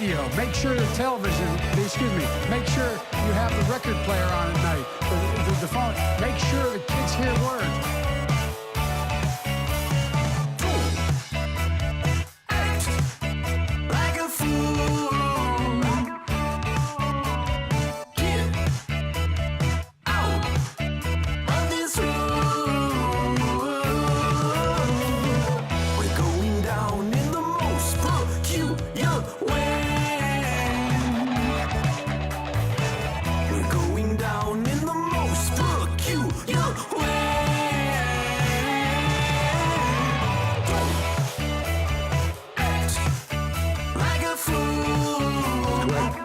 radio. Make sure the television, make sure you have the record player on at night, the phone. Make sure the kids hear words. Like a fool. Get out of this room. We're going down in the most peculiar way. We're going down in the most peculiar way. Don't act like a fool. That's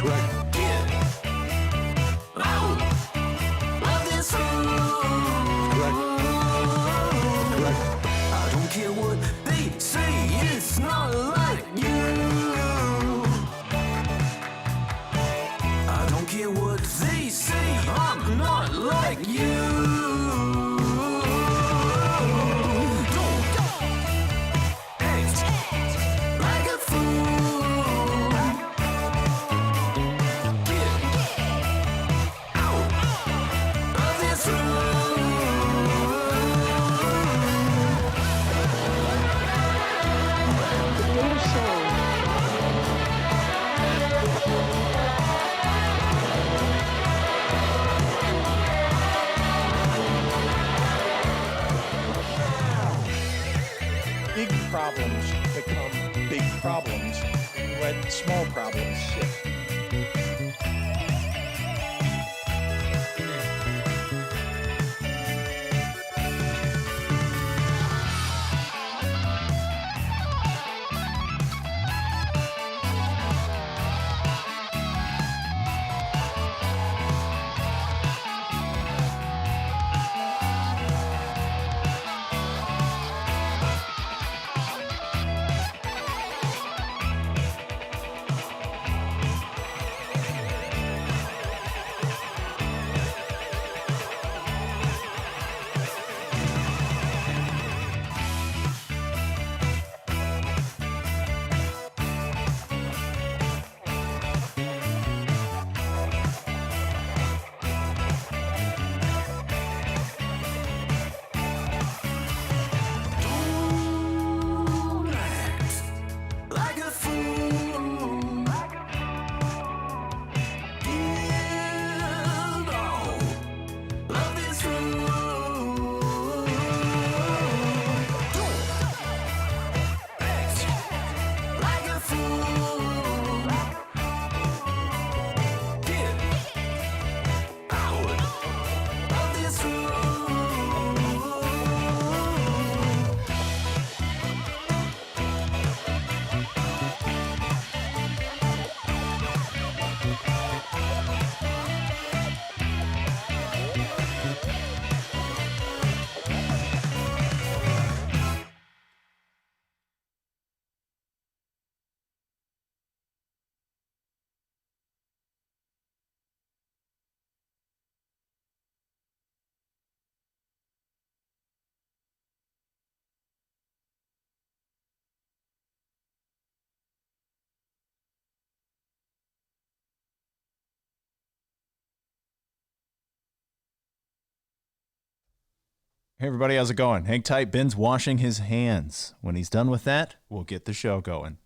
correct. Get out of this room. Correct. I don't care what they say, it's not like you. I don't care what they say, I'm not like you. Don't act like a fool. Get out of this room. Big problems become big problems. Let small problems sit. Don't act like a fool. Get out of this room. Don't act like a fool. Get out of this room. Hey everybody, how's it going? Hang tight, Ben's washing his hands. When he's done with that, we'll get the show going.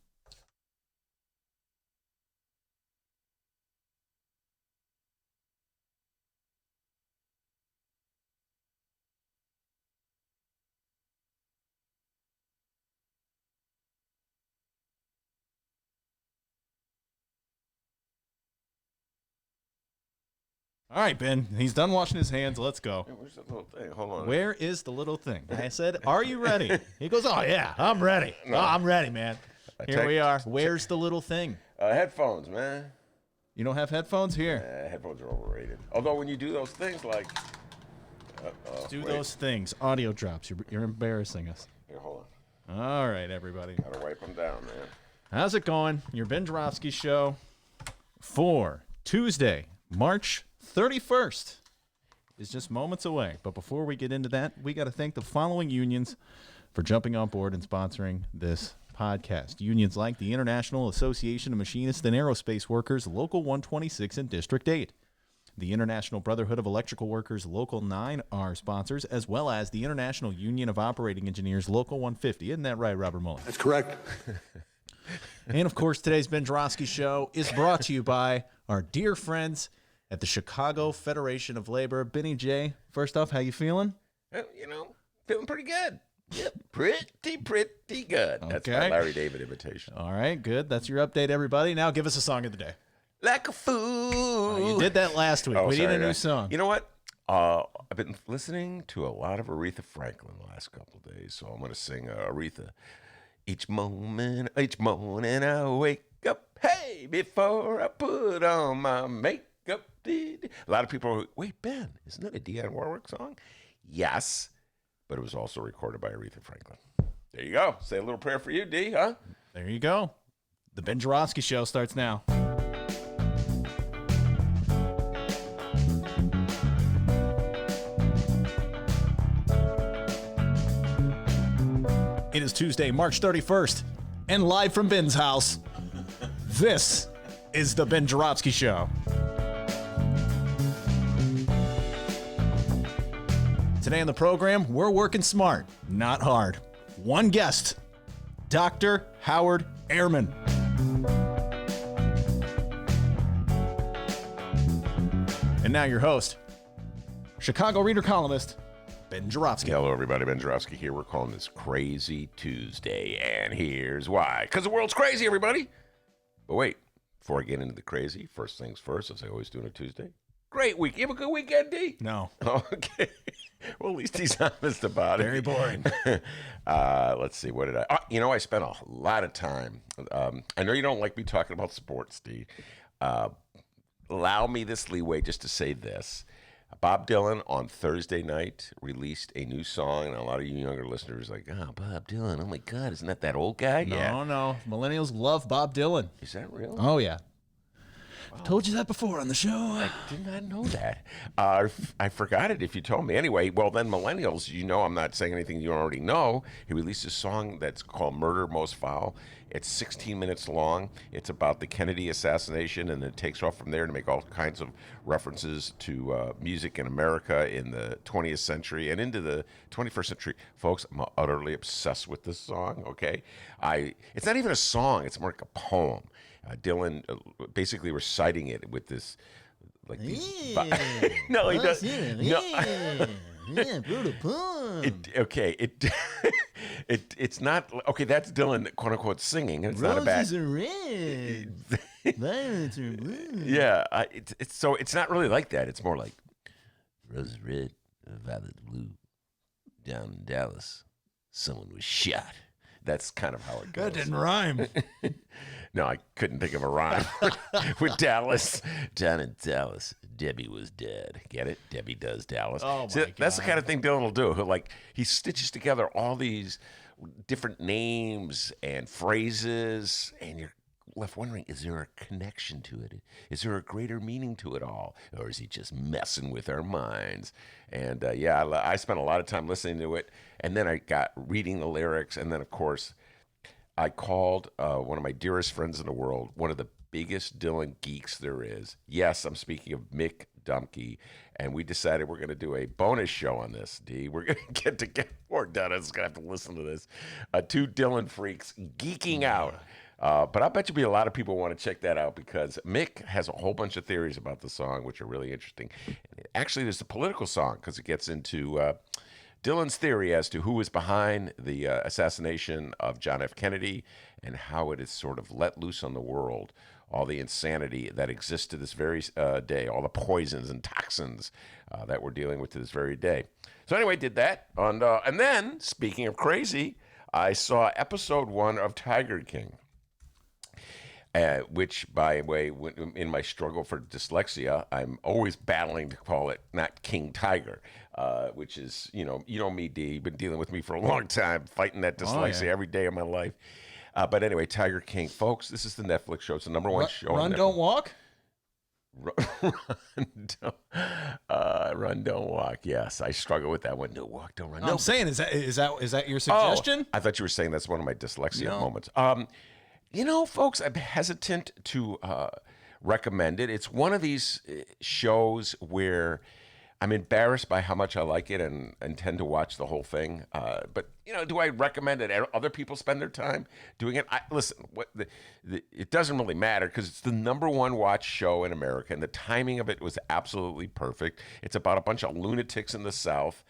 All right, Ben, he's done washing his hands. Let's go. Hey, where's the little thing? Hold on. Where is the little thing? I said, are you ready? He goes, oh, yeah, I'm ready. No. Oh, I'm ready, man. Here check- we are. Where's the little thing? Headphones, man. You don't have headphones? Here. Headphones are overrated. Although when you do those things like... Do wait. those things. Audio drops. You're embarrassing us. Here, hold on. All right, everybody. Gotta wipe them down, man. How's it going? Your Ben Joravsky show for Tuesday, March 31st is just moments away. But before we get into that, we got to thank the following unions for jumping on board and sponsoring this podcast. Unions like the International Association of Machinists and Aerospace Workers, Local 126 and District 8. The International Brotherhood of Electrical Workers, Local 9 are sponsors, as well as the International Union of Operating Engineers, Local 150. Isn't that right, Robert Muller? That's correct. And, of course, today's Ben Joravsky Show is brought to you by our dear friends at the Chicago Federation of Labor. Benny J, first off, how you feeling? Feeling pretty good. Yep, pretty good. That's Okay. my Larry David imitation. All right, good. That's your update, everybody. Now give us a song of the day. Like a fool. You did that last week. We need a new song. You know what? I've been listening to a lot of Aretha Franklin the last couple of days, so I'm going to sing Aretha. Each morning I wake up, hey, before I put on my makeup. A lot of people are, wait, Ben, isn't that a Dionne Warwick song? Yes, but it was also recorded by Aretha Franklin. There you go. Say a little prayer for you, D, huh? There you go. The Ben Joravsky Show starts now. It is Tuesday, March 31st, and live from Ben's house, this is the Ben Joravsky Show. Today on the program, we're working smart, not hard. One guest, Dr. Howard Ehrman. And now your host, Chicago Reader columnist, Ben Joravsky. Hello, everybody. Ben Joravsky here. We're calling this Crazy Tuesday, and here's why. Because the world's crazy, everybody. But wait, before I get into the crazy, first things first, as I always do on a Tuesday. Great week. You have a good weekend, D? No. Okay. Well, at least he's honest about it. Very boring. Let's see. What did I... I spent a lot of time. I know you don't like me talking about sports, D. Allow me this leeway just to say this. Bob Dylan on Thursday night released a new song, and a lot of you younger listeners are like, oh, Bob Dylan, oh my God, isn't that old guy? No. Millennials love Bob Dylan. Is that real? Oh, yeah. I've told you that before on the show. I did not know that. I forgot it if you told me. Anyway, well, then millennials, I'm not saying anything you already know. He released a song that's called Murder Most Foul. It's 16 minutes long. It's about the Kennedy assassination, and it takes off from there to make all kinds of references to music in America in the 20th century and into the 21st century. Folks, I'm utterly obsessed with this song, okay? It's not even a song. It's more like a poem. Dylan basically reciting it with this, like these. No, he does. It's not okay. That's Dylan, quote unquote, singing, and it's not a bad. Roses are red, violets are blue. Yeah, it's not really like that. It's more like roses red, violets blue. Down in Dallas, someone was shot. That's kind of how it goes. That didn't rhyme. No, I couldn't think of a rhyme with Dallas. Down in Dallas, Debbie was dead. Get it? Debbie does Dallas. Oh, See, my that's the God. kind of thing Dylan will do. He stitches together all these different names and phrases, and you're left wondering, is there a connection to it? Is there a greater meaning to it all? Or is he just messing with our minds? And I spent a lot of time listening to it, and then I got reading the lyrics, and then, of course, I called one of my dearest friends in the world, one of the biggest Dylan geeks there is. Yes, I'm speaking of Mick Dumke, and we decided we're going to do a bonus show on this, D. We're going to get together. Poor Dennis is going to have to listen to this. Two Dylan freaks geeking out. But I bet you a lot of people want to check that out because Mick has a whole bunch of theories about the song, which are really interesting. Actually, there's a political song because it gets into Dylan's theory as to who was behind the assassination of John F. Kennedy and how it is sort of let loose on the world, all the insanity that exists to this very day, all the poisons and toxins that we're dealing with to this very day. So anyway, did that. And then, speaking of crazy, I saw episode 1 of Tiger King. Which, by the way, in my struggle for dyslexia, I'm always battling to call it not King Tiger, which is, you know me, D. You've been dealing with me for a long time, fighting that dyslexia every day of my life. But anyway, Tiger King. Folks, this is the Netflix show. It's the number one show. Run, on don't walk? run, don't walk. Yes, I struggle with that one. No walk, don't run. I'm saying, is that your suggestion? I thought you were saying that's one of my dyslexia No. moments. Folks, I'm hesitant to recommend it. It's one of these shows where I'm embarrassed by how much I like it and intend to watch the whole thing. But do I recommend that other people spend their time doing it? Listen, it doesn't really matter because it's the #1 watch show in America, and the timing of it was absolutely perfect. It's about a bunch of lunatics in the South,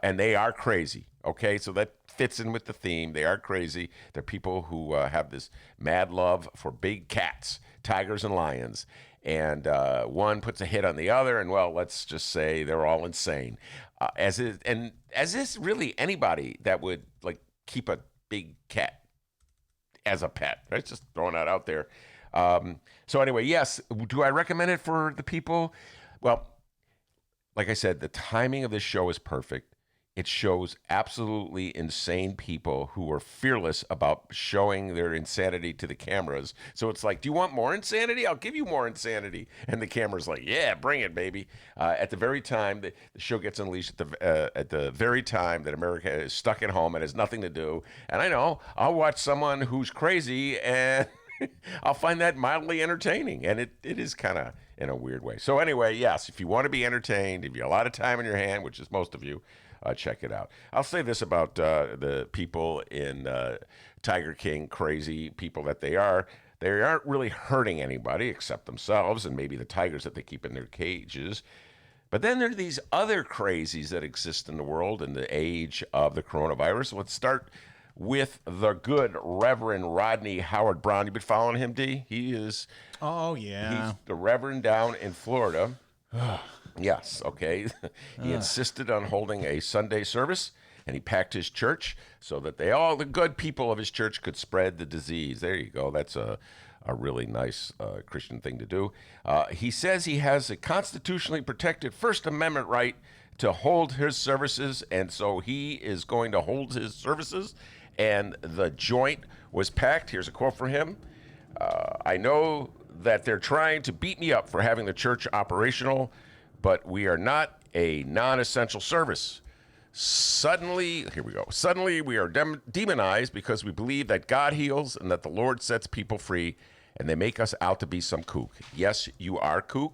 and they are crazy. Okay, so that fits in with the theme. They are crazy. They're people who have this mad love for big cats, tigers, and lions. And one puts a hit on the other, and well, let's just say they're all insane. As is really anybody that would like keep a big cat as a pet. Right? Just throwing that out there. So anyway, yes. Do I recommend it for the people? Well, like I said, the timing of this show is perfect. It shows absolutely insane people who are fearless about showing their insanity to the cameras. So it's like, do you want more insanity? I'll give you more insanity. And the camera's like, yeah, bring it, baby. At the very time the show gets unleashed, at the very time that America is stuck at home and has nothing to do. And I know, I'll watch someone who's crazy and I'll find that mildly entertaining. And it is kind of in a weird way. So anyway, yes, if you want to be entertained, if you have a lot of time in your hand, which is most of you, check it out. I'll say this about the people in Tiger King, crazy people that they are. They aren't really hurting anybody except themselves and maybe the tigers that they keep in their cages. But then there are these other crazies that exist in the world in the age of the coronavirus. Let's start with the good Reverend Rodney Howard Brown. You've been following him, D? He is... Oh, yeah. He's the Reverend down in Florida. Yes, okay. He insisted on holding a Sunday service, and he packed his church so that the good people of his church could spread the disease. There you go. That's a really nice Christian thing to do. He says he has a constitutionally protected First Amendment right to hold his services, and so he is going to hold his services, and the joint was packed. Here's a quote from him. I know that they're trying to beat me up for having the church operational, but we are not a non-essential service. Suddenly we are demonized because we believe that God heals and that the Lord sets people free, and they make us out to be some kook. Yes, you are kook.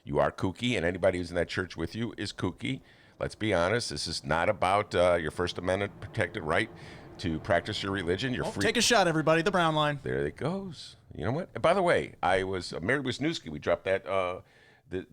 You are kooky, and anybody who's in that church with you is kooky. Let's be honest. This is not about your First Amendment protected right to practice your religion. You're free. Take a shot, everybody. The brown line. There it goes. You know what? And by the way, I was Mary Wisniewski. We dropped that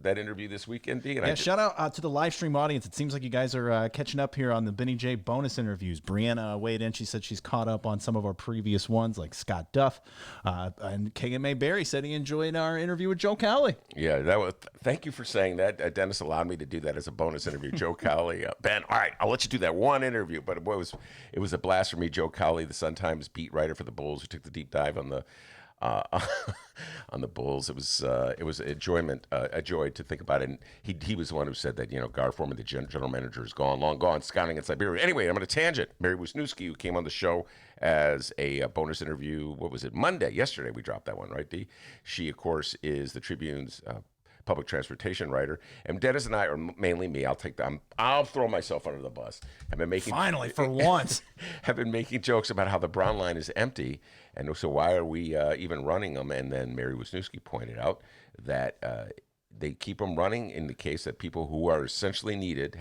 that interview this weekend, D. And yeah, shout out to the live stream audience. It seems like you guys are catching up here on the Benny J bonus interviews. Brianna weighed in. She said she's caught up on some of our previous ones, like Scott Duff. And KMA Barry said he enjoyed our interview with Joe Cowley. Yeah, thank you for saying that. Dennis allowed me to do that as a bonus interview. Joe Cowley. Ben, all right, I'll let you do that one interview. But it was a blast for me. Joe Cowley, the Sun-Times beat writer for the Bulls, who took the deep dive on the Bulls. It was a joy to think about it. And he was the one who said that, Gar Forman, the general manager, is gone, long gone, scouting in Siberia. Anyway, I'm on a tangent. Mary Wisniewski, who came on the show as a bonus interview, what was it, Monday? Yesterday we dropped that one, right, D? She, of course, is the Tribune's public transportation writer, and Dennis and I, or mainly me, I'll throw myself under the bus. I've been making finally for once. Have been making jokes about how the Brown line is empty, and so why are we even running them? And then Mary Wisniewski pointed out that they keep them running in the case that people who are essentially needed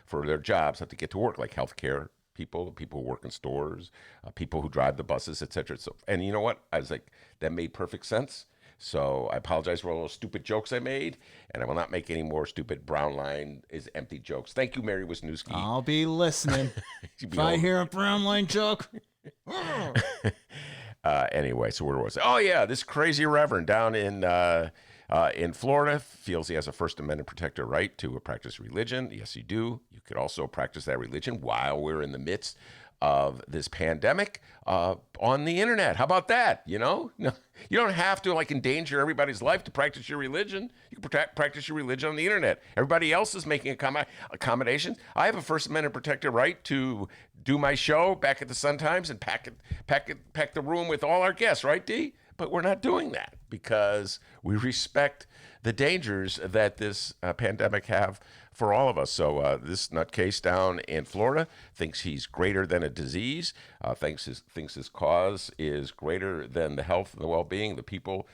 for their jobs have to get to work, like healthcare people who work in stores, people who drive the buses, etc. So, and you know what? I was like, that made perfect sense. So I apologize for all those stupid jokes I made, and I will not make any more stupid Brown line is empty jokes. Thank you, Mary Wisniewski. I'll be listening. If I hear a Brown line joke. Anyway, so where was it? Oh, yeah, this crazy reverend down in Florida feels he has a First Amendment protected right to practice religion. Yes, you do. You could also practice that religion while we're in the midst of this pandemic on the internet. How about that? No, you don't have to endanger everybody's life to practice your religion. You can practice your religion on the internet. Everybody else is making accommodations. I have a First Amendment protected right to do my show back at the Sun-Times and pack the room with all our guests, right, D? But we're not doing that because we respect the dangers that this pandemic have for all of us. So this nutcase down in Florida thinks he's greater than a disease, thinks his cause is greater than the health and the well-being of the people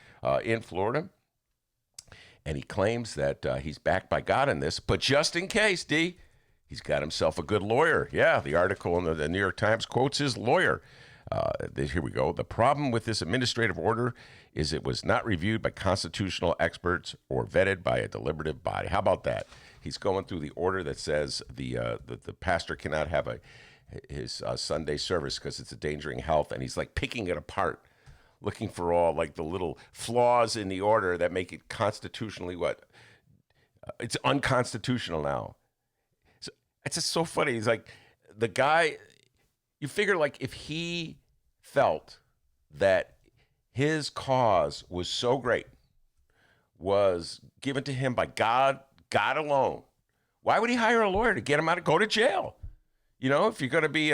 in Florida. And he claims that he's backed by God in this, but just in case, D, he's got himself a good lawyer. Yeah, the article in the New York Times quotes his lawyer. Here we go. The problem with this administrative order is it was not reviewed by constitutional experts or vetted by a deliberative body. How about that? He's going through the order that says the pastor cannot have his Sunday service because it's endangering health, and he's like picking it apart, looking for all like the little flaws in the order that make it constitutionally it's unconstitutional now. So it's just so funny. He's like, the guy, you figure like if he felt that his cause was so great, was given to him by God alone, why would he hire a lawyer to get him out of go to jail? You know, if you're going to be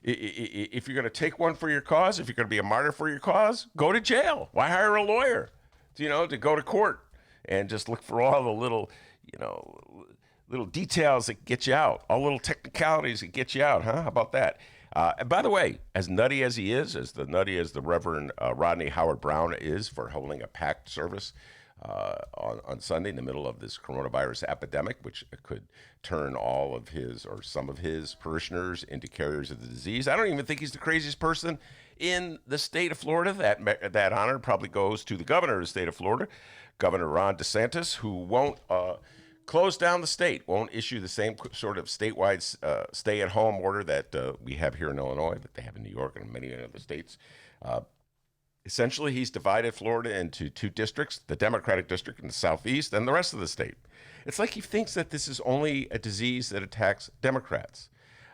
if you're going to take one for your cause, if you're going to be a martyr for your cause, go to jail. Why hire a lawyer, to go to court and just look for all the little, little details that get you out, all little technicalities that get you out, huh? How about that? And by the way, as nutty as he is, as nutty as the Reverend Rodney Howard Brown is for holding a packed service on Sunday in the middle of this coronavirus epidemic, which could turn all of his or some of his parishioners into carriers of the disease. I don't even think he's the craziest person in the state of Florida. That honor probably goes to the governor of the state of Florida, Governor Ron DeSantis, who won't close down the state, won't issue the same sort of statewide stay-at-home order that we have here in Illinois, that they have in New York and many other states. Essentially, he's divided Florida into two districts, the Democratic district in the southeast and the rest of the state. It's like he thinks that this is only a disease that attacks Democrats.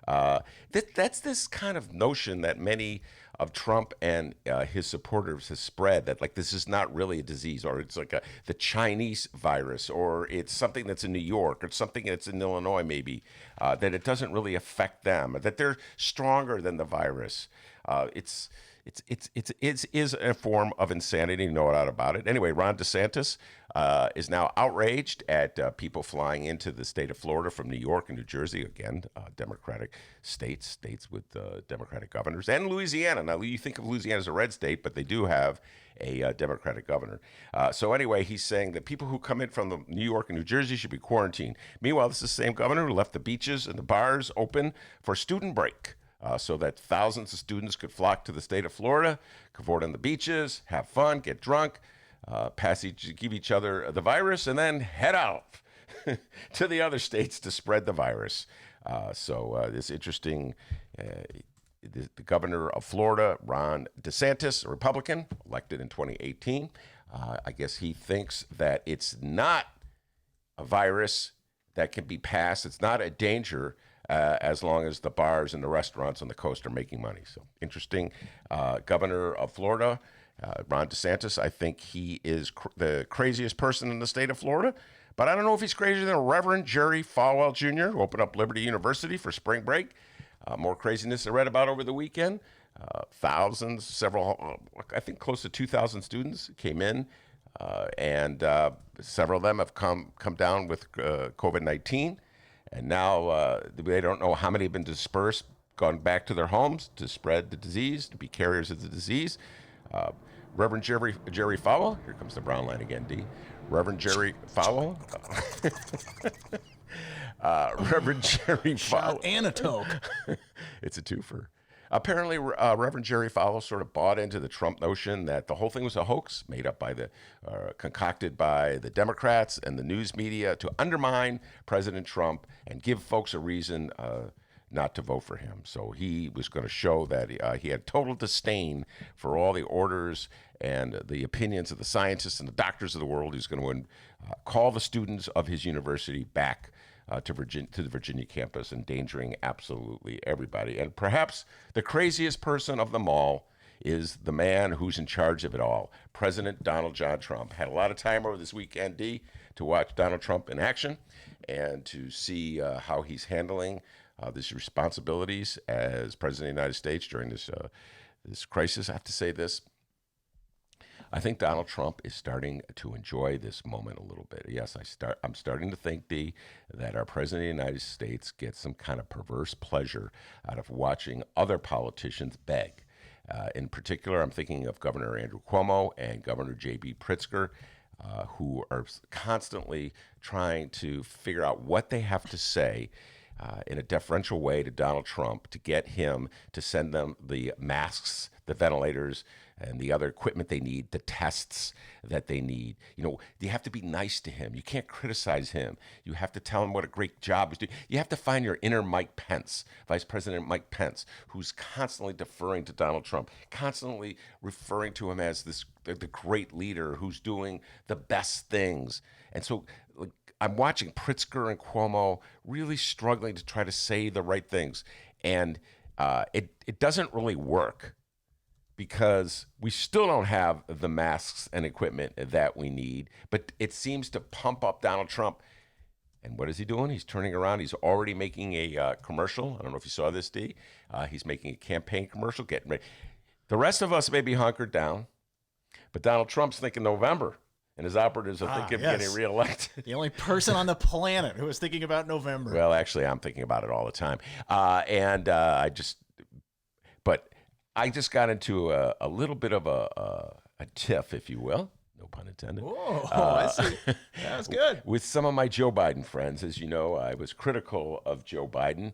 That's this kind of notion that many of Trump and his supporters has spread, that like this is not really a disease, or it's like the Chinese virus, or it's something that's in New York, or something that's in Illinois maybe, that it doesn't really affect them, that they're stronger than the virus. It's a form of insanity, no doubt about it. Anyway, Ron DeSantis is now outraged at people flying into the state of Florida from New York and New Jersey, again, Democratic states with Democratic governors, and Louisiana. Now, you think of Louisiana as a red state, but they do have a Democratic governor. So anyway, he's saying that people who come in from New York and New Jersey should be quarantined. Meanwhile, this is the same governor who left the beaches and the bars open for student break. So that thousands of students could flock to the state of Florida, cavort on the beaches, have fun, get drunk, give each other the virus, and then head out to the other states to spread the virus. This interesting, the governor of Florida, Ron DeSantis, a Republican, elected in 2018, I guess he thinks that it's not a virus that can be passed. It's not a danger as long as the bars and the restaurants on the coast are making money. So interesting. Governor of Florida, Ron DeSantis, I think he is the craziest person in the state of Florida, but I don't know if he's crazier than Reverend Jerry Falwell Jr., who opened up Liberty University for spring break. More craziness I read about over the weekend. Thousands, I think close to 2,000 students came in, and several of them have come down with COVID-19. And now they don't know how many have been dispersed, gone back to their homes to spread the disease, to be carriers of the disease. Reverend Jerry Falwell, here comes the brown line again, D. Reverend Jerry Falwell. Reverend Jerry Falwell. And a toke. It's a twofer. Apparently, Reverend Jerry Falwell sort of bought into the Trump notion that the whole thing was a hoax made up by concocted by the Democrats and the news media to undermine President Trump and give folks a reason not to vote for him. So he was going to show that he had total disdain for all the orders and the opinions of the scientists and the doctors of the world. He's going to call the students of his university back to the Virginia campus, endangering absolutely everybody. And perhaps the craziest person of them all is the man who's in charge of it all, President Donald John Trump. Had a lot of time over this weekend, D, to watch Donald Trump in action and to see how he's handling these responsibilities as President of the United States during this crisis. I have to say this. I think Donald Trump is starting to enjoy this moment a little bit. Yes, I'm starting to think, D, that our president of the United States gets some kind of perverse pleasure out of watching other politicians beg. In particular, I'm thinking of Governor Andrew Cuomo and Governor J.B. Pritzker, who are constantly trying to figure out what they have to say in a deferential way to Donald Trump to get him to send them the masks, the ventilators, and the other equipment they need, the tests that they need. You know, you have to be nice to him. You can't criticize him. You have to tell him what a great job he's doing. You have to find your inner Mike Pence, Vice President Mike Pence, who's constantly deferring to Donald Trump, constantly referring to him as the great leader who's doing the best things. And so I'm watching Pritzker and Cuomo really struggling to try to say the right things. And it doesn't really work, because we still don't have the masks and equipment that we need, but it seems to pump up Donald Trump. And what is he doing? He's turning around. He's already making a commercial. I don't know if you saw this, D. He's making a campaign commercial, getting ready. The rest of us may be hunkered down, but Donald Trump's thinking November, and his operatives are thinking of getting reelected. The only person on the planet who is thinking about November. Well, actually, I'm thinking about it all the time. I just got into a little bit of a tiff, if you will, no pun intended. Oh, I see. That's good. With some of my Joe Biden friends. As you know, I was critical of Joe Biden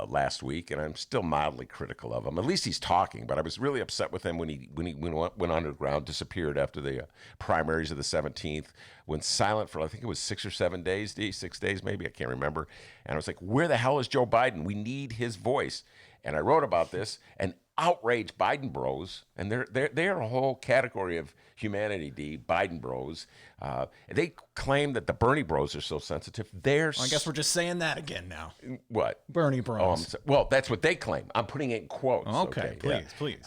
last week, and I'm still mildly critical of him. At least he's talking, but I was really upset with him when he went underground, disappeared after the primaries of the 17th, went silent for, I think it was 6 or 7 days, 6 days maybe, I can't remember. And I was like, where the hell is Joe Biden? We need his voice. And I wrote about this, and outraged Biden bros, and they're a whole category of humanity, D, Biden bros. They claim that the Bernie bros are so sensitive. I guess we're just saying that again now. What? Bernie bros. Well, that's what they claim. I'm putting it in quotes. Okay, please.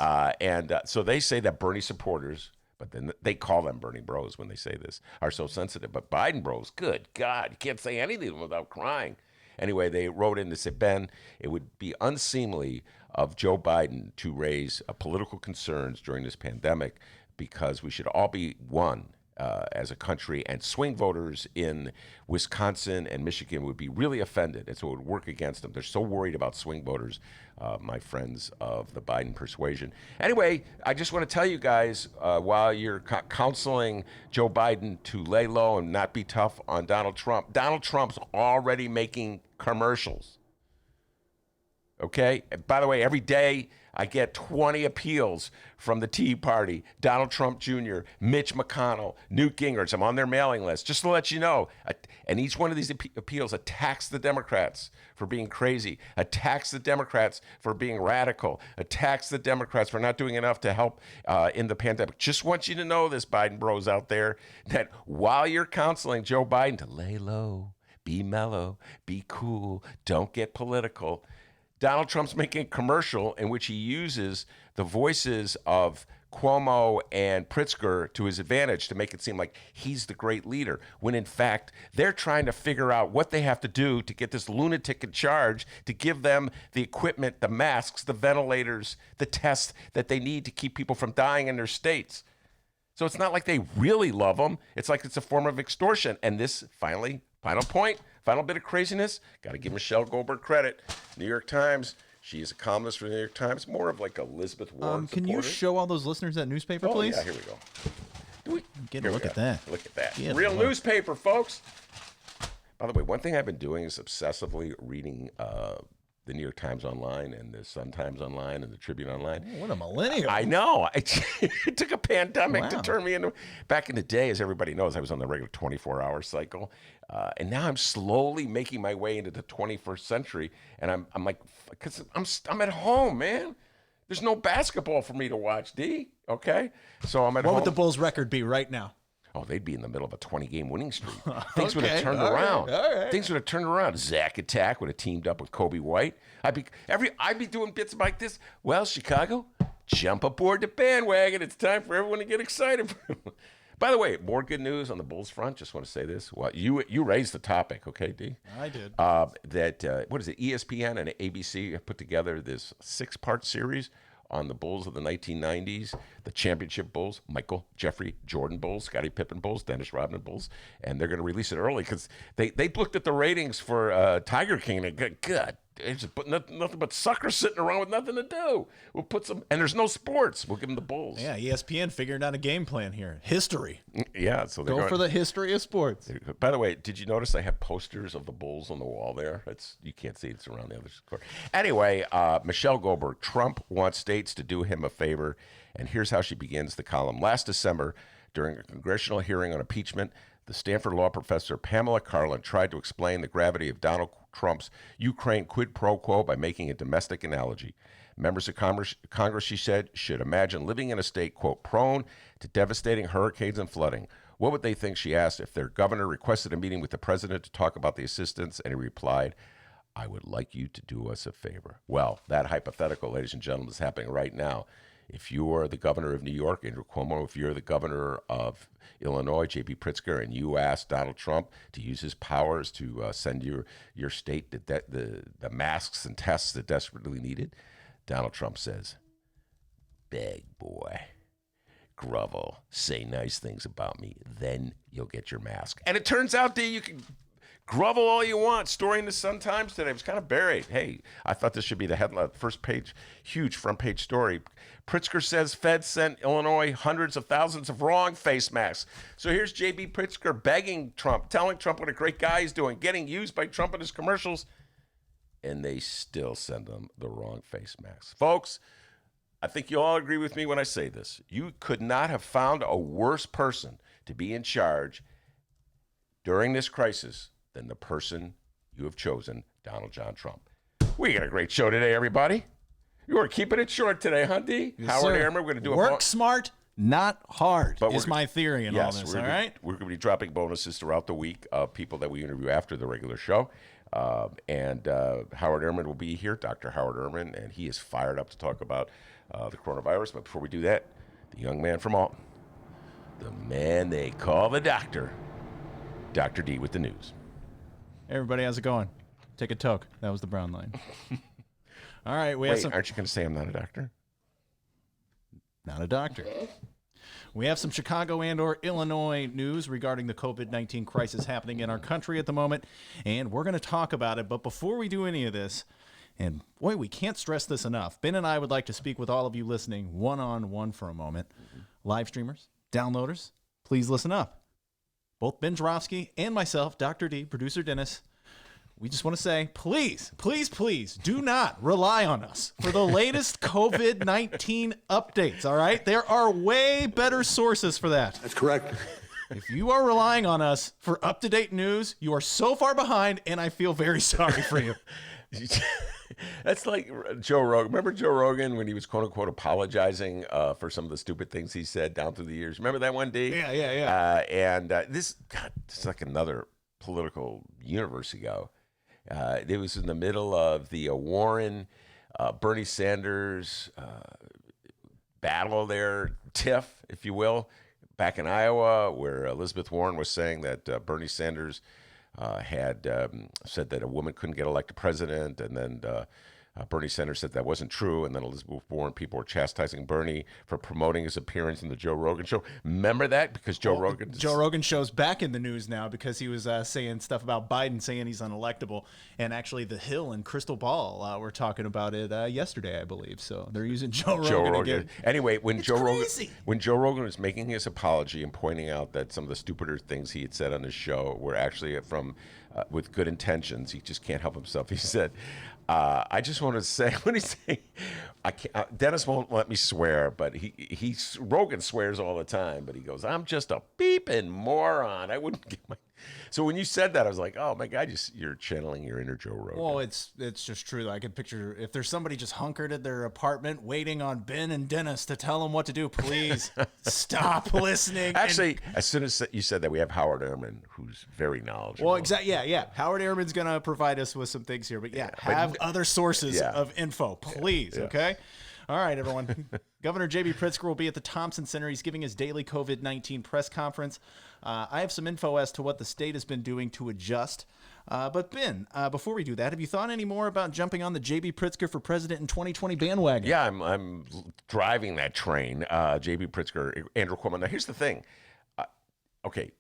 So they say that Bernie supporters, but then they call them Bernie bros when they say this, are so sensitive. But Biden bros, good God, you can't say anything without crying. Anyway, they wrote in to say, Ben, it would be unseemly of Joe Biden to raise political concerns during this pandemic, because we should all be one as a country, and swing voters in Wisconsin and Michigan would be really offended, and so it would work against them. They're so worried about swing voters, my friends of the Biden persuasion. Anyway, I just want to tell you guys, while you're counseling Joe Biden to lay low and not be tough on Donald Trump's already making commercials. Okay? And by the way, every day I get 20 appeals from the Tea Party, Donald Trump Jr., Mitch McConnell, Newt Gingrich. I'm on their mailing list, just to let you know. And each one of these appeals attacks the Democrats for being crazy, attacks the Democrats for being radical, attacks the Democrats for not doing enough to help in the pandemic. Just want you to know this, Biden bros out there, that while you're counseling Joe Biden to lay low, be mellow, be cool, don't get political, Donald Trump's making a commercial in which he uses the voices of Cuomo and Pritzker to his advantage to make it seem like he's the great leader, when in fact they're trying to figure out what they have to do to get this lunatic in charge to give them the equipment, the masks, the ventilators, the tests that they need to keep people from dying in their states. So it's not like they really love him. It's like it's a form of extortion. And this, final point, final bit of craziness, got to give Michelle Goldberg credit. New York Times, she is a columnist for the New York Times, more of like a Elizabeth Warren Can you show all those listeners that newspaper, please? Yeah, here we go. Get a look at that. Look at that. Get Real newspaper, folks. By the way, one thing I've been doing is obsessively reading the New York Times online and the Sun Times online and the Tribune online. Oh, what a millennial. I know. It took a pandemic to Wow. turn me into... Back in the day, as everybody knows, I was on the regular 24-hour cycle. And now I'm slowly making my way into the 21st century. And I'm like, because I'm at home, man. There's no basketball for me to watch, D. Okay? So I'm at home. What would the Bulls' record be right now? Oh, they'd be in the middle of a 20-game winning streak. Things would have turned all right, around. all right. Things would have turned around. Zach Attack would have teamed up with Kobe White. I'd be doing bits like this. Well, Chicago, jump aboard the bandwagon. It's time for everyone to get excited. By the way, more good news on the Bulls front. Just want to say this. Well, you raised the topic, okay, D? I did. What is it? ESPN and ABC have put together this 6-part series on the Bulls of the 1990s, the championship Bulls, Michael, Jeffrey, Jordan Bulls, Scottie Pippen Bulls, Dennis Rodman Bulls, and they're going to release it early because they looked at the ratings for Tiger King and go, good. It's just nothing but suckers sitting around with nothing to do. We'll put some, and there's no sports. We'll give them the Bulls. Yeah, ESPN figuring out a game plan here. History. Yeah, so they're Go for the history of sports. By the way, did you notice I have posters of the Bulls on the wall there? You can't see it. It's around the other court. Anyway, Michelle Goldberg, Trump wants states to do him a favor, and here's how she begins the column. Last December, during a congressional hearing on impeachment, the Stanford law professor Pamela Karlan tried to explain the gravity of Donald Trump's Ukraine quid pro quo by making a domestic analogy. Members of Congress, she said, should imagine living in a state, quote, prone to devastating hurricanes and flooding. What would they think, she asked, if their governor requested a meeting with the president to talk about the assistance? And he replied, I would like you to do us a favor. Well, that hypothetical, ladies and gentlemen, is happening right now. If you are the governor of New York, Andrew Cuomo, if you're the governor of Illinois, J.B. Pritzker, and you ask Donald Trump to use his powers to send your state the masks and tests that desperately needed, Donald Trump says, beg, boy, grovel, say nice things about me, then you'll get your mask. And it turns out that you can grovel all you want. Story in the Sun-Times today. It was kind of buried. Hey, I thought this should be the headline, first page, huge front page story. Pritzker says Fed sent Illinois hundreds of thousands of wrong face masks. So here's J.B. Pritzker begging Trump, telling Trump what a great guy he's doing, getting used by Trump in his commercials, and they still send him the wrong face masks. Folks, I think you all agree with me when I say this. You could not have found a worse person to be in charge during this crisis than the person you have chosen, Donald John Trump. We got a great show today, everybody. You are keeping it short today, huh, D? Yes, Howard sir. Ehrman, we're going to do Work smart, not hard, But is my theory in all this, all right? We're going to be dropping bonuses throughout the week of people that we interview after the regular show. And Howard Ehrman will be here, Dr. Howard Ehrman, and he is fired up to talk about the coronavirus. But before we do that, the young man from Alton, the man they call the doctor, Dr. D with the news. Hey, everybody, how's it going? Take a toke. That was the brown line. All right, we have Wait, some... aren't you going to say I'm not a doctor? Not a doctor. We have some Chicago and or Illinois news regarding the COVID-19 crisis happening in our country at the moment, and we're going to talk about it. But before we do any of this, and boy, we can't stress this enough, Ben and I would like to speak with all of you listening one-on-one for a moment. Live streamers, downloaders, please listen up. Both Ben Joravsky and myself, Dr. D, producer Dennis, we just want to say, please, please, please do not rely on us for the latest COVID-19 updates, all right? There are way better sources for that. That's correct. If you are relying on us for up-to-date news, you are so far behind, and I feel very sorry for you. That's like Joe Rogan. Remember Joe Rogan when he was quote unquote apologizing for some of the stupid things he said down through the years? Remember that one, D? Yeah. This is like another political universe ago. It was in the middle of the Warren, Bernie Sanders battle there, tiff, if you will, back in Iowa, where Elizabeth Warren was saying that Bernie Sanders had said that a woman couldn't get elected president, and then Bernie Sanders said that wasn't true, and then Elizabeth Warren people were chastising Bernie for promoting his appearance in the Joe Rogan show. Remember that? Because Joe Rogan show's back in the news now because he was saying stuff about Biden, saying he's unelectable, and actually The Hill and Crystal Ball were talking about it yesterday, I believe. So they're using Joe Rogan again. Anyway, when Joe crazy. Rogan was making his apology and pointing out that some of the stupider things he had said on his show were actually from with good intentions, he just can't help himself. He said, I just want to say, what did he say? I can't, Dennis won't let me swear, but Rogan swears all the time, but he goes, I'm just a beeping moron. I wouldn't get my... So when you said that, I was like, oh my God, you're channeling your inner Joe Rogan. Well, it's just true. I can picture if there's somebody just hunkered at their apartment waiting on Ben and Dennis to tell them what to do, please stop listening. Actually, as soon as you said that, we have Howard Ehrman, who's very knowledgeable. Well, exactly. Yeah. Howard Ehrman's going to provide us with some things here, but have other sources of info, please. Yeah. Okay. All right, everyone. Governor J.B. Pritzker will be at the Thompson Center. He's giving his daily COVID-19 press conference. I have some info as to what the state has been doing to adjust. But Ben, before we do that, have you thought any more about jumping on the J.B. Pritzker for president in 2020 bandwagon? Yeah, I'm driving that train. J.B. Pritzker, Andrew Cuomo. Now, here's the thing. Okay,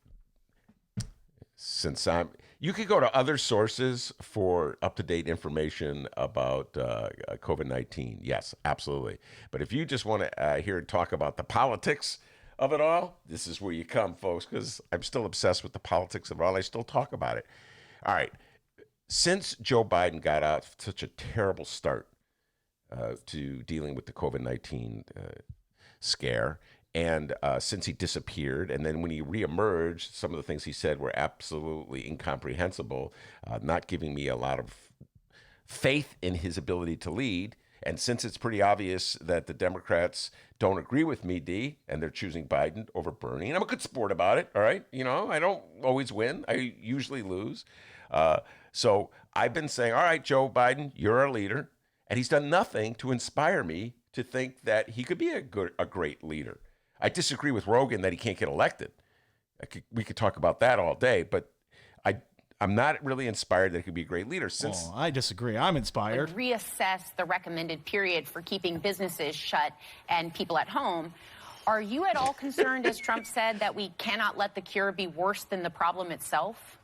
you could go to other sources for up-to-date information about COVID-19. Yes, absolutely. But if you just want to hear talk about the politics of it all, this is where you come, folks, because I'm still obsessed with the politics of it all. I still talk about it. All right. Since Joe Biden got out such a terrible start to dealing with the COVID-19 scare, and since he disappeared, and then when he reemerged, some of the things he said were absolutely incomprehensible, not giving me a lot of faith in his ability to lead. And since it's pretty obvious that the Democrats don't agree with me, D, and they're choosing Biden over Bernie, and I'm a good sport about it, all right? You know, I don't always win. I usually lose. So I've been saying, all right, Joe Biden, you're our leader. And he's done nothing to inspire me to think that he could be a great leader. I disagree with Rogan that he can't get elected. We could talk about that all day, but I'm not really inspired that he could be a great leader. I disagree. I'm inspired. Reassess the recommended period for keeping businesses shut and people at home. Are you at all concerned, as Trump said, that we cannot let the cure be worse than the problem itself?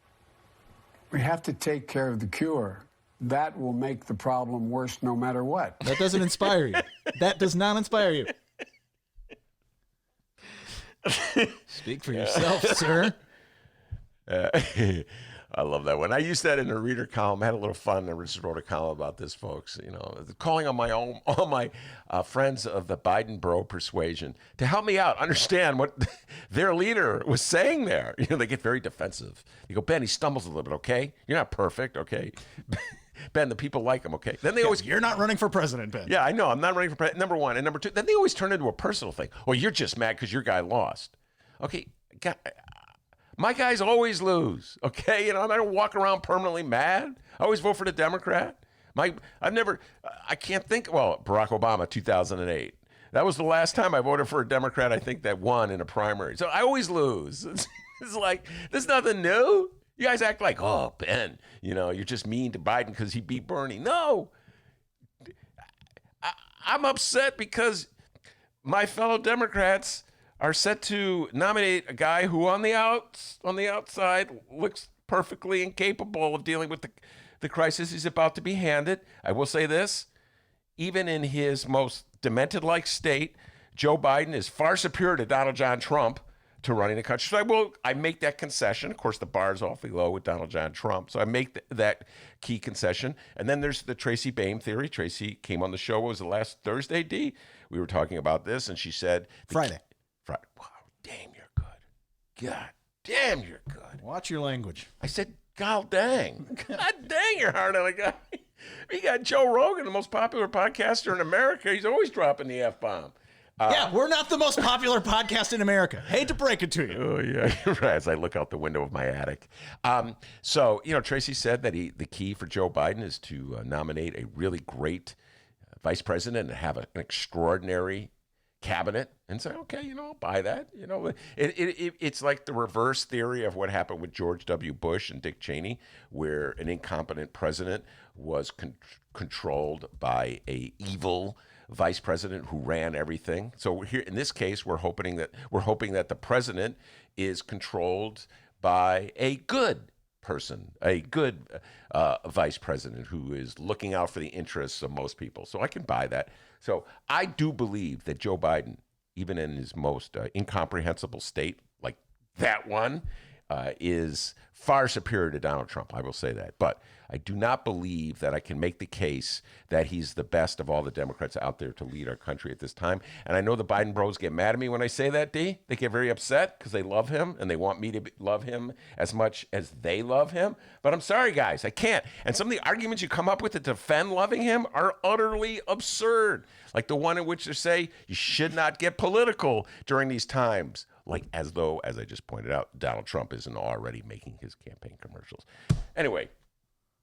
We have to take care of the cure. That will make the problem worse no matter what. That doesn't inspire you. That does not inspire you. Speak for yourself, sir. I love that one. I used that in a reader column. I had a little fun. I just wrote a column about this, folks. You know, calling on all my friends of the Biden bro persuasion to help me out, understand what their leader was saying there. You know, they get very defensive. You go, Ben, he stumbles a little bit. Okay, you're not perfect. Okay, Ben, the people like him. Okay, then they always you're not running for president, Ben. Yeah, I know. I'm not running for president. Number one, and number two. Then they always turn into a personal thing. Well, you're just mad because your guy lost. Okay, God. My guys always lose, okay? You know, I don't walk around permanently mad. I always vote for the Democrat. I can't think, Barack Obama, 2008. That was the last time I voted for a Democrat, I think, that won in a primary. So I always lose. It's like, there's nothing new. You guys act like, oh, Ben, you know, you're just mean to Biden because he beat Bernie. No. I'm upset because my fellow Democrats are set to nominate a guy who on the outside looks perfectly incapable of dealing with the crisis he's about to be handed. I will say this, even in his most demented-like state, Joe Biden is far superior to Donald John Trump to running the country. So I make that concession. Of course, the bar is awfully low with Donald John Trump. So I make that key concession. And then there's the Tracy Bain theory. Tracy came on the show, what was it, last Thursday, D? We were talking about this, and she said... Friday. Wow, damn, you're good. God damn, you're good. Watch your language. I said, God dang. God dang, you're hard on a guy. We got Joe Rogan, the most popular podcaster in America. He's always dropping the F-bomb. Yeah, we're not the most popular podcast in America. Hate to break it to you. Oh, yeah, you're right, as I look out the window of my attic. So, you know, Tracy said that the key for Joe Biden is to nominate a really great vice president and have an extraordinary cabinet, and say, okay, you know, I'll buy that. You know, it's like the reverse theory of what happened with George W. Bush and Dick Cheney, where an incompetent president was controlled by a evil vice president who ran everything. So here in this case, we're hoping that the president is controlled by a good person, a good vice president who is looking out for the interests of most people. So I can buy that. So I do believe that Joe Biden, even in his most incomprehensible state, like that one, is far superior to Donald Trump. I will say that. But I do not believe that I can make the case that he's the best of all the Democrats out there to lead our country at this time. And I know the Biden bros get mad at me when I say that, D. They get very upset because they love him and they want me to love him as much as they love him. But I'm sorry, guys, I can't. And some of the arguments you come up with to defend loving him are utterly absurd. Like the one in which they say you should not get political during these times. Like as though, as I just pointed out, Donald Trump isn't already making his campaign commercials. Anyway.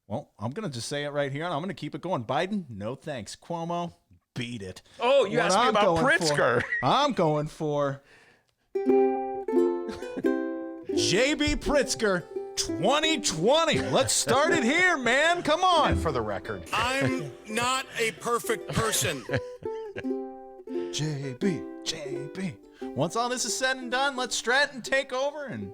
Well, I'm going to just say it right here, and I'm going to keep it going. Biden, no thanks. Cuomo, beat it. Oh, you asked me about Pritzker. I'm going for J.B. Pritzker, 2020. Let's start it here, man. Come on. For the record. I'm not a perfect person. JB. Once all this is said and done, let Stratton take over and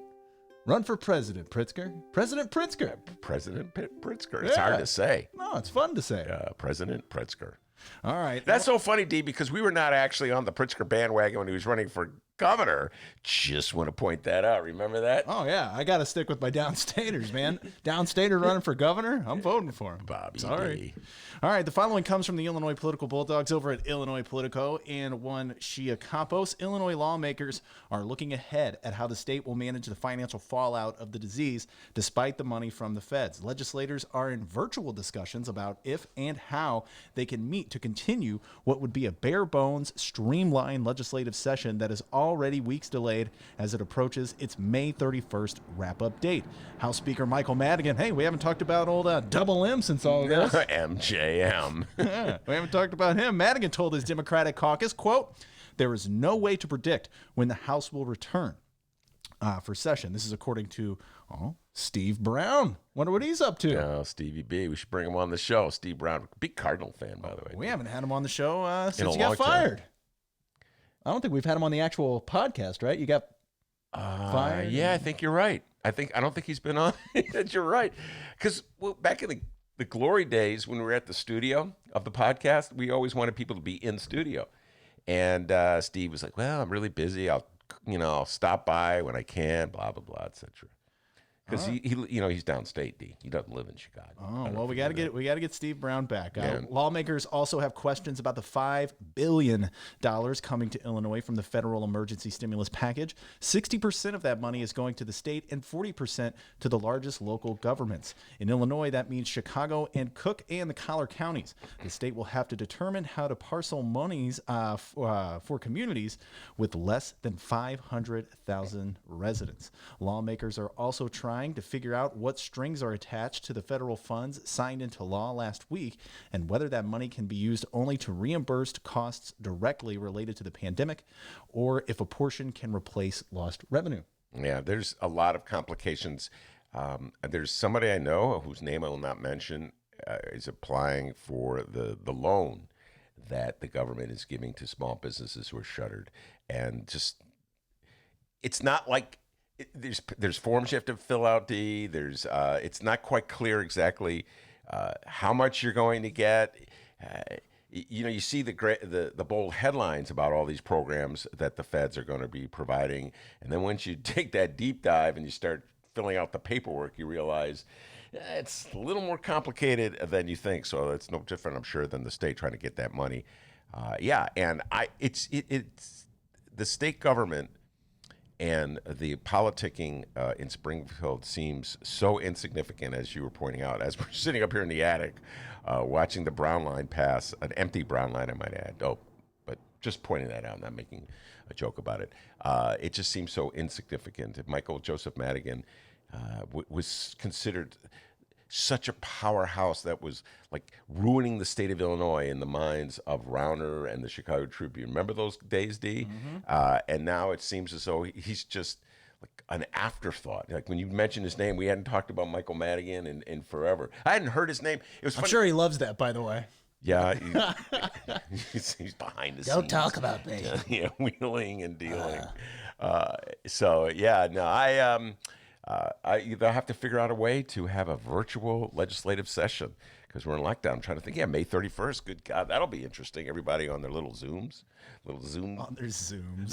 run for President Pritzker. President Pritzker. President Pritzker. It's Yeah. hard to say. No, it's fun to say. President Pritzker. All right. That's so funny, D, because we were not actually on the Pritzker bandwagon when he was running for governor. Just want to point that out. Remember that? Oh, yeah. I got to stick with my downstaters, man. Downstater running for governor? I'm voting for him. Bobby Sorry. D. All right. The following comes from the Illinois Political Bulldogs over at Illinois Politico and one Shia Campos. Illinois lawmakers are looking ahead at how the state will manage the financial fallout of the disease despite the money from the feds. Legislators are in virtual discussions about if and how they can meet to continue what would be a bare bones, streamlined legislative session that is already weeks delayed as it approaches its May 31st wrap-up date. House Speaker Michael Madigan, hey, we haven't talked about old Double M since all of this. MJM. Yeah, we haven't talked about him. Madigan told his Democratic caucus, quote, "There is no way to predict when the House will return for session." This is according to Steve Brown. Wonder what he's up to. Oh, Stevie B. We should bring him on the show. Steve Brown, big Cardinal fan, by the way. We haven't had him on the show In since a he got long time. fired. I don't think we've had him on the actual podcast, right? You got fired? Yeah, I think you're right. I don't think he's been on. You're right. Because back in the glory days when we were at the studio of the podcast, we always wanted people to be in studio. And Steve was like, well, I'm really busy. I'll stop by when I can, blah, blah, blah, etc. Because he's downstate, D. He doesn't live in Chicago. Oh, well, we got to get Steve Brown back. Yeah. Lawmakers also have questions about the $5 billion coming to Illinois from the federal emergency stimulus package. 60% of that money is going to the state and 40% to the largest local governments. In Illinois, that means Chicago and Cook and the Collar counties. The state will have to determine how to parcel monies for communities with less than 500,000 residents. Lawmakers are also trying to figure out what strings are attached to the federal funds signed into law last week and whether that money can be used only to reimburse costs directly related to the pandemic or if a portion can replace lost revenue. Yeah, there's a lot of complications. There's somebody I know whose name I will not mention is applying for the loan that the government is giving to small businesses who are shuttered. And just, it's not like, there's forms you have to fill out, D. It's not quite clear exactly how much you're going to get. You see the bold headlines about all these programs that the feds are going to be providing, and then once you take that deep dive and you start filling out the paperwork, you realize it's a little more complicated than you think. So it's no different, I'm sure, than the state trying to get that money. And it's the state government. And the politicking in Springfield seems so insignificant, as you were pointing out, as we're sitting up here in the attic watching the Brown line pass, an empty Brown line, I might add. Oh, but just pointing that out, not making a joke about it. It just seems so insignificant. If Michael Joseph Madigan was considered such a powerhouse that was like ruining the state of Illinois in the minds of Rauner and the Chicago Tribune. Remember those days, D? Mm-hmm. And now it seems as though he's just like an afterthought. Like when you mentioned his name, we hadn't talked about Michael Madigan in forever. I hadn't heard his name. It was funny. I'm sure he loves that, by the way. Yeah, he's behind the scenes. Don't talk about me. Yeah, wheeling and dealing. They'll have to figure out a way to have a virtual legislative session because we're in lockdown. I'm trying to think. Yeah, May 31st. Good God, that'll be interesting. Everybody on their little Zooms. On their Zooms.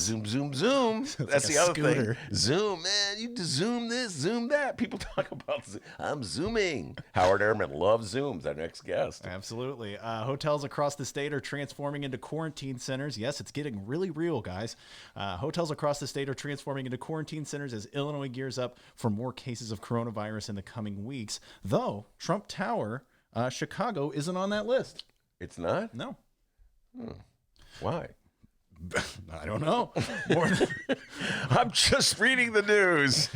Zoom. That's like the a other scooter. thing. Zoom, man. You just Zoom this, Zoom that. People talk about Zoom. I'm Zooming. Howard Ehrman loves Zooms, our next guest. Absolutely. Hotels across the state are transforming into quarantine centers. Yes, it's getting really real, guys. Hotels across the state are transforming into quarantine centers as Illinois gears up for more cases of coronavirus in the coming weeks. Though Trump Tower, Chicago isn't on that list. It's not? No. Why? I don't know. More than, I'm just reading the news.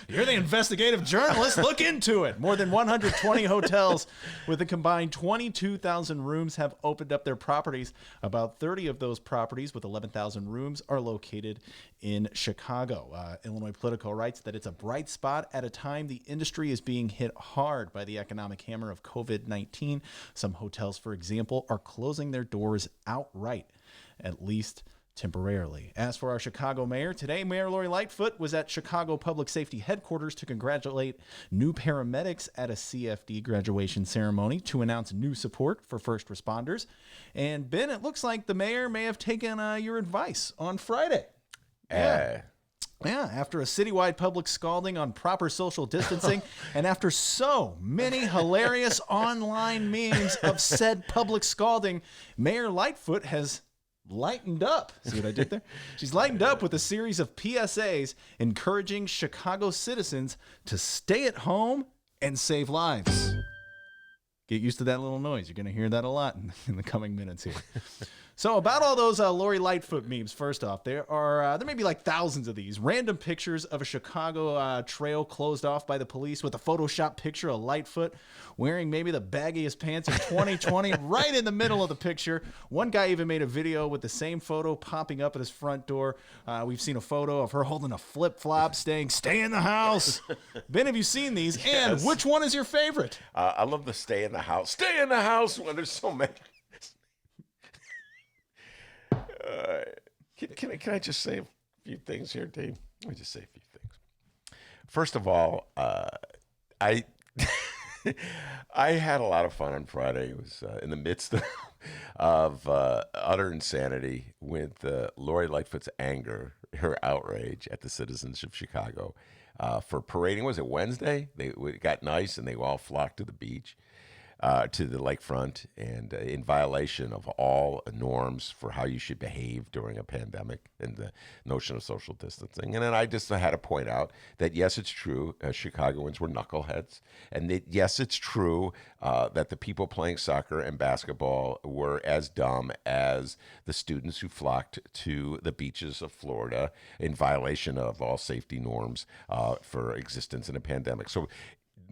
you're the investigative journalist. Look into it. More than 120 hotels with a combined 22,000 rooms have opened up their properties. About 30 of those properties with 11,000 rooms are located in Chicago. Illinois Politico writes that it's a bright spot at a time the industry is being hit hard by the economic hammer of COVID-19. Some hotels, for example, are closing their doors outright, at least temporarily. As for our Chicago mayor, today Mayor Laurie Lightfoot was at Chicago Public Safety Headquarters to congratulate new paramedics at a CFD graduation ceremony to announce new support for first responders. And Ben, it looks like the mayor may have taken your advice on Friday. Yeah, after a citywide public scalding on proper social distancing, and after so many hilarious online memes of said public scalding, Mayor Lightfoot has lightened up. See what I did there? She's lightened up with a series of PSAs encouraging Chicago citizens to stay at home and save lives. Get used to that little noise. You're going to hear that a lot in the coming minutes here. So about all those Laurie Lightfoot memes, first off, there may be like thousands of these random pictures of a Chicago trail closed off by the police with a Photoshop picture of Lightfoot wearing maybe the baggiest pants in 2020 right in the middle of the picture. One guy even made a video with the same photo popping up at his front door. We've seen a photo of her holding a flip-flop saying, "Stay in the house." Ben, have you seen these? Yes. And which one is your favorite? I love the stay in the house. Stay in the house when there's so many. Can I just say a few things here, Dave? Let me just say a few things. First of all, I I had a lot of fun on Friday. It was in the midst of utter insanity with Laurie Lightfoot's anger, her outrage at the citizens of Chicago for parading. Was it Wednesday? It got nice and they all flocked to the beach. To the lakefront, and in violation of all norms for how you should behave during a pandemic and the notion of social distancing. And then I just had to point out that, yes, it's true, Chicagoans were knuckleheads. And that, yes, it's true that the people playing soccer and basketball were as dumb as the students who flocked to the beaches of Florida in violation of all safety norms for existence in a pandemic. So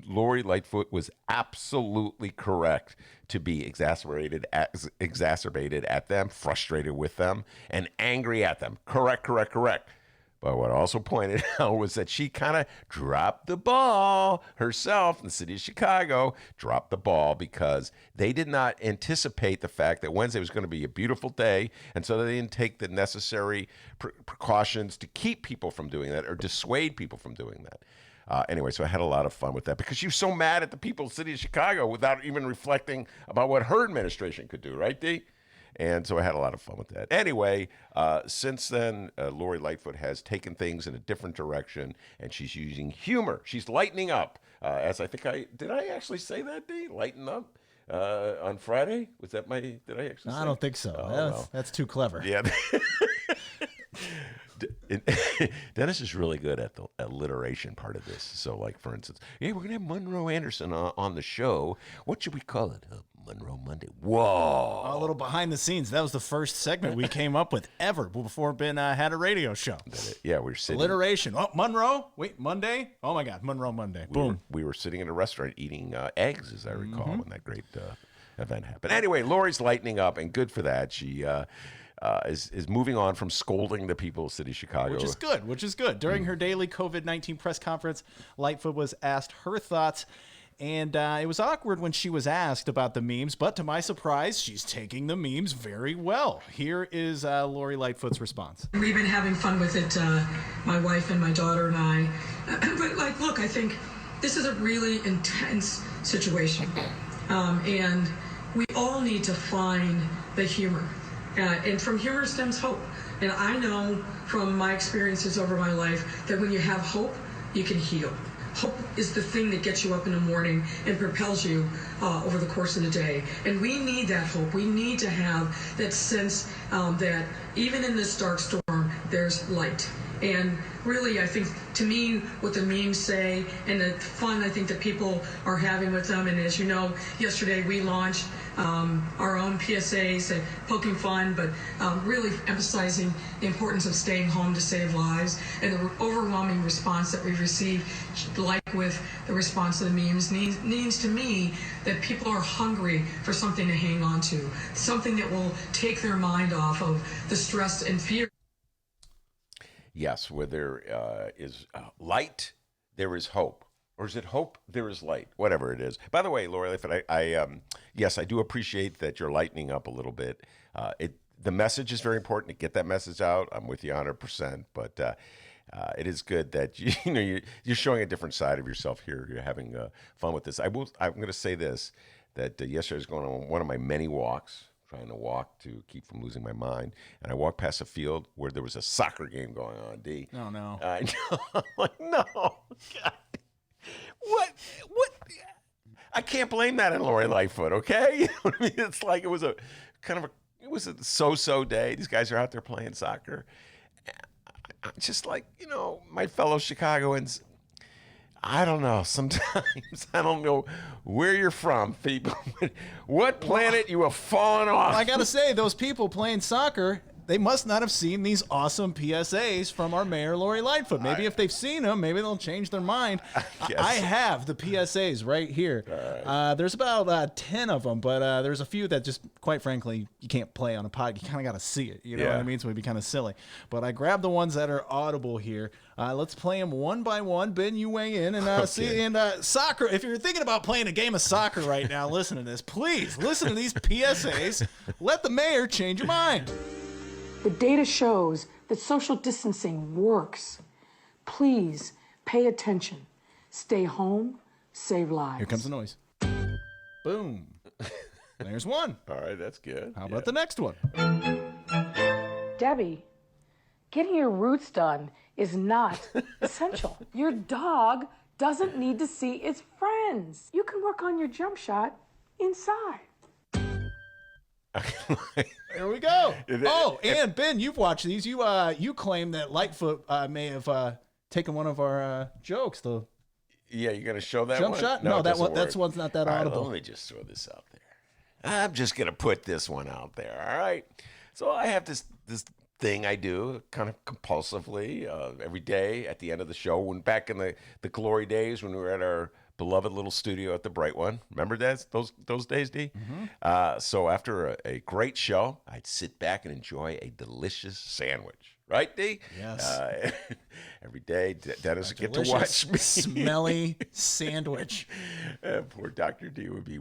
Laurie Lightfoot was absolutely correct to be exacerbated at them, frustrated with them, and angry at them. Correct. But what I also pointed out was that she kind of dropped the ball herself. The city of Chicago dropped the ball because they did not anticipate the fact that Wednesday was going to be a beautiful day, and so they didn't take the necessary precautions to keep people from doing that or dissuade people from doing that. Anyway, so I had a lot of fun with that because she was so mad at the people of the city of Chicago without even reflecting about what her administration could do, right, Dee? And so I had a lot of fun with that. Anyway, since then, Laurie Lightfoot has taken things in a different direction, and she's using humor. She's lightening up. As I think did I actually say that, Dee? Lighten up? On Friday? Was that did I actually say? I don't think so. That's too clever. Yeah. Dennis is really good at the alliteration part of this. So, like, for instance, we're going to have Monroe Anderson on the show. What should we call it? Monroe Monday. Whoa. A little behind the scenes. That was the first segment we came up with ever before Ben had a radio show. Yeah, we were sitting. Alliteration. Oh, Monroe. Wait, Monday? Oh, my God. Monroe Monday. Boom. We were sitting in a restaurant eating eggs, as I recall, when that great event happened. Anyway, Laurie's lightening up, and good for that. She is moving on from scolding the people of the city of Chicago. Which is good. During her daily COVID-19 press conference, Lightfoot was asked her thoughts, and it was awkward when she was asked about the memes, but to my surprise, she's taking the memes very well. Here is Laurie Lightfoot's response. We've been having fun with it, my wife and my daughter and I. But, look, I think this is a really intense situation, and we all need to find the humor. And from humor stems hope. And I know from my experiences over my life that when you have hope, you can heal. Hope is the thing that gets you up in the morning and propels you over the course of the day. And we need that hope. We need to have that sense that even in this dark storm, there's light. And really, I think, to me, what the memes say and the fun I think that people are having with them, and as you know, yesterday we launched our own PSAs, poking fun, but really emphasizing the importance of staying home to save lives, and the overwhelming response that we've received, like with the response to the memes, means to me that people are hungry for something to hang on to, something that will take their mind off of the stress and fear. Yes, where there is light, there is hope. Or is it hope, there is light? Whatever it is. By the way, Laurie Lightfoot, yes, I do appreciate that you're lightening up a little bit. The message is very important to get that message out. I'm with you 100%. But it is good that you're showing a different side of yourself here. You're having fun with this. I'm going to say this, that yesterday I was going on one of my many walks, trying to walk to keep from losing my mind. And I walked past a field where there was a soccer game going on, D. Oh, no. I know. I'm like, no. God. What? I can't blame that on Laurie Lightfoot, okay? You know what I mean? It's like it was a so-so day. These guys are out there playing soccer. Just like, my fellow Chicagoans, I don't know. Sometimes I don't know where you're from, people. What planet you have fallen off? I got to say, those people playing soccer, they must not have seen these awesome PSAs from our mayor, Laurie Lightfoot. Maybe if they've seen them, maybe they'll change their mind. I have the PSAs right here. Right. There's about 10 of them, but there's a few that just, quite frankly, you can't play on a pod. You kind of got to see it. You know what I mean? So it'd be kind of silly. But I grabbed the ones that are audible here. Let's play them one by one. Ben, you weigh in and see. And soccer, if you're thinking about playing a game of soccer right now, listen to this. Please listen to these PSAs. Let the mayor change your mind. The data shows that social distancing works. Please pay attention. Stay home, save lives. Here comes the noise. Boom. There's one. All right, that's good. How about the next one? Debbie, getting your roots done is not essential. Your dog doesn't need to see its friends. You can work on your jump shot inside. There we go. Oh, and Ben, you've watched these. You claim that Lightfoot may have taken one of our jokes. Yeah, you're gonna show that jump one? shot? No, that one's not that audible. Let me just throw this out there. I'm just gonna put this one out there. All right. So I have this thing I do kind of compulsively every day at the end of the show. When back in the glory days when we were at our beloved little studio at the Bright One. Remember those days, D? Mm-hmm. So after a great show, I'd sit back and enjoy a delicious sandwich. Right, D? Yes. Every day, Dennis would get to watch me. Smelly sandwich. Poor Dr. D would be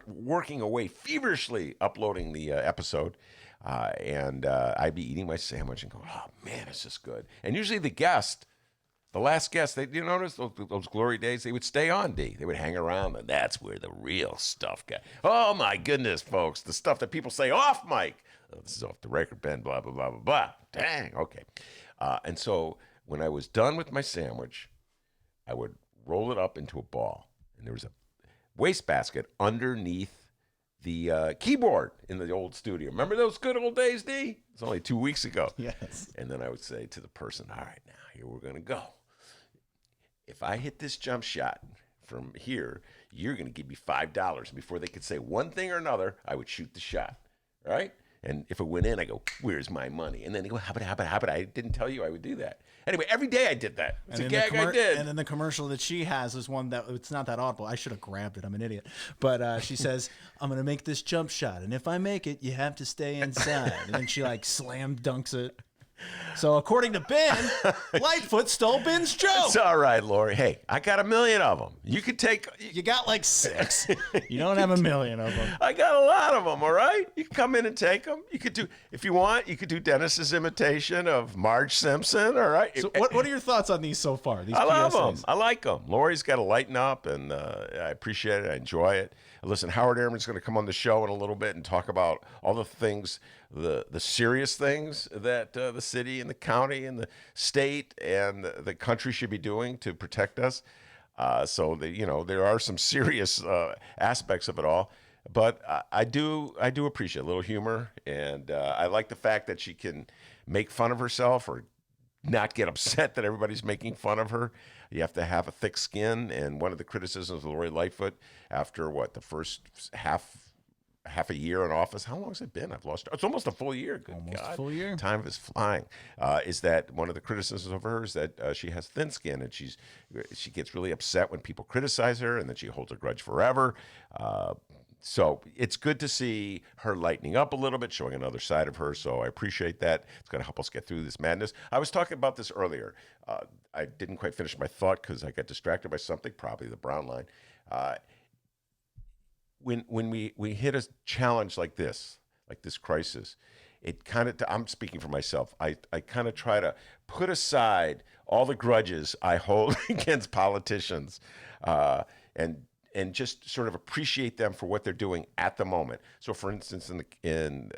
working away feverishly uploading the episode. And I'd be eating my sandwich and going, oh, man, it's just good. And usually the last guest, you notice those glory days, they would stay on, D. They would hang around, and that's where the real stuff got. Oh, my goodness, folks. The stuff that people say off mic. Oh, this is off the record, Ben, blah, blah, blah, blah, blah. Dang, okay. And so when I was done with my sandwich, I would roll it up into a ball. And there was a wastebasket underneath the keyboard in the old studio. Remember those good old days, D? It's only 2 weeks ago. Yes. And then I would say to the person, all right, now, here we're going to go. If I hit this jump shot from here, you're going to give me $5. Before they could say one thing or another, I would shoot the shot, right? And if it went in, I go, where's my money? And then they go, how about, I didn't tell you I would do that. Anyway, every day I did that. It's a gag I did. And then the commercial that she has is one that, it's not that audible. I should have grabbed it. I'm an idiot. But she says, I'm going to make this jump shot. And if I make it, you have to stay inside. And then she slam dunks it. So according to Ben, Lightfoot stole Ben's joke. It's all right, Laurie. Hey, I got 1 million of them. You could take. You got 6. You don't have 1 million of them. I got a lot of them. All right. You can come in and take them. You could do, if you want, you could do Dennis's imitation of Marge Simpson. All right. So what are your thoughts on these so far? These I love PSAs? them. I like them. Laurie's got to lighten up, and I appreciate it. I enjoy it. Listen, Howard Ehrman's going to come on the show in a little bit and talk about all the things, the serious things that the city and the county and the state and the country should be doing to protect us. So there are some serious aspects of it all, but I do appreciate a little humor, and I like the fact that she can make fun of herself or not get upset that everybody's making fun of her. You have to have a thick skin. And one of the criticisms of Lori Lightfoot after the first half a year in office, how long has it been? I've lost. It's almost a full year. Good Almost God. a full year. Time is flying. Is that one of the criticisms of her is that she has thin skin and she gets really upset when people criticize her, and then she holds a grudge forever. So it's good to see her lightening up a little bit, showing another side of her. So I appreciate that. It's going to help us get through this madness. I was talking about this earlier. I didn't quite finish my thought because I got distracted by something, probably the brown line. When we hit a challenge like this crisis, it kind of, I'm speaking for myself, I kind of try to put aside all the grudges I hold against politicians and just sort of appreciate them for what they're doing at the moment. So, for instance, in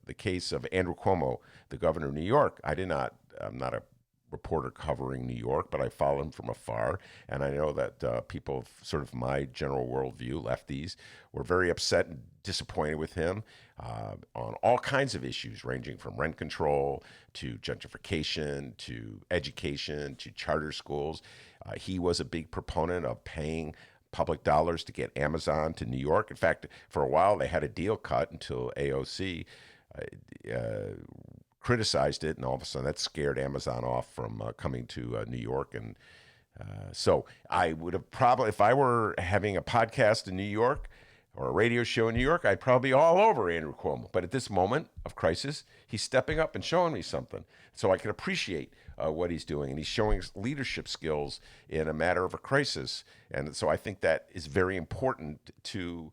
the case of Andrew Cuomo, the governor of New York, I'm not a reporter covering New York, but I follow him from afar, and I know that people of sort of my general worldview, lefties, were very upset and disappointed with him on all kinds of issues, ranging from rent control to gentrification to education to charter schools. He was a big proponent of paying public dollars to get Amazon to New York. In fact, for a while, they had a deal cut until AOC criticized it, and all of a sudden that scared Amazon off from coming to New York. And so I would have probably, if I were having a podcast in New York or a radio show in New York, I'd probably be all over Andrew Cuomo. But at this moment of crisis, he's stepping up and showing me something. So I can appreciate what he's doing. And he's showing leadership skills in a matter of a crisis. And so I think that is very important to,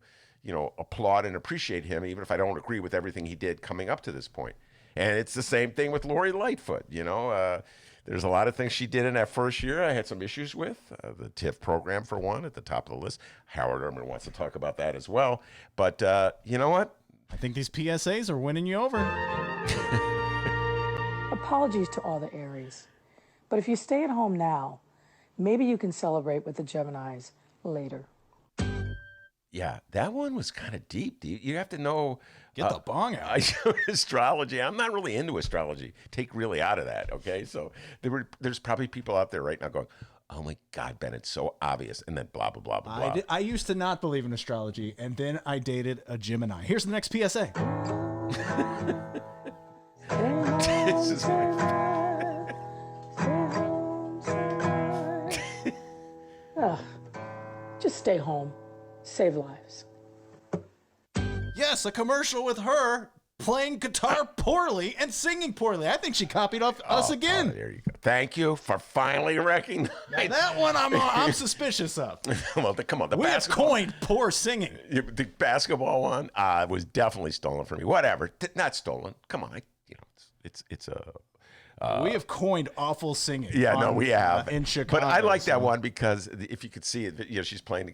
applaud and appreciate him, even if I don't agree with everything he did coming up to this point. And it's the same thing with Lori Lightfoot. There's a lot of things she did in that first year I had some issues with. The TIF program, for one, at the top of the list. Howard Ehrman wants to talk about that as well. But you know what? I think these PSAs are winning you over. Apologies to all the Aries. But if you stay at home now, maybe you can celebrate with the Geminis later. Yeah, that one was kind of deep. You have to know. Get the bong out. Astrology. I'm not really into astrology. Take really out of that, okay? So there's probably people out there right now going, oh my God, Ben, it's so obvious. And then blah, blah, blah, blah, blah. I used to not believe in astrology, and then I dated a Gemini. Here's the next PSA. This is Just stay home. Save lives. Yes, a commercial with her playing guitar poorly and singing poorly. I think she copied off us again. Oh, there you go. Thank you for finally recognizing. Now that one I'm suspicious of. Well, come on. We have coined poor singing. The basketball one was definitely stolen from me. Whatever. Not stolen. Come on. It's a... we have coined awful singing. Yeah, no, we have. In Chicago. But I like that one because if you could see it, she's playing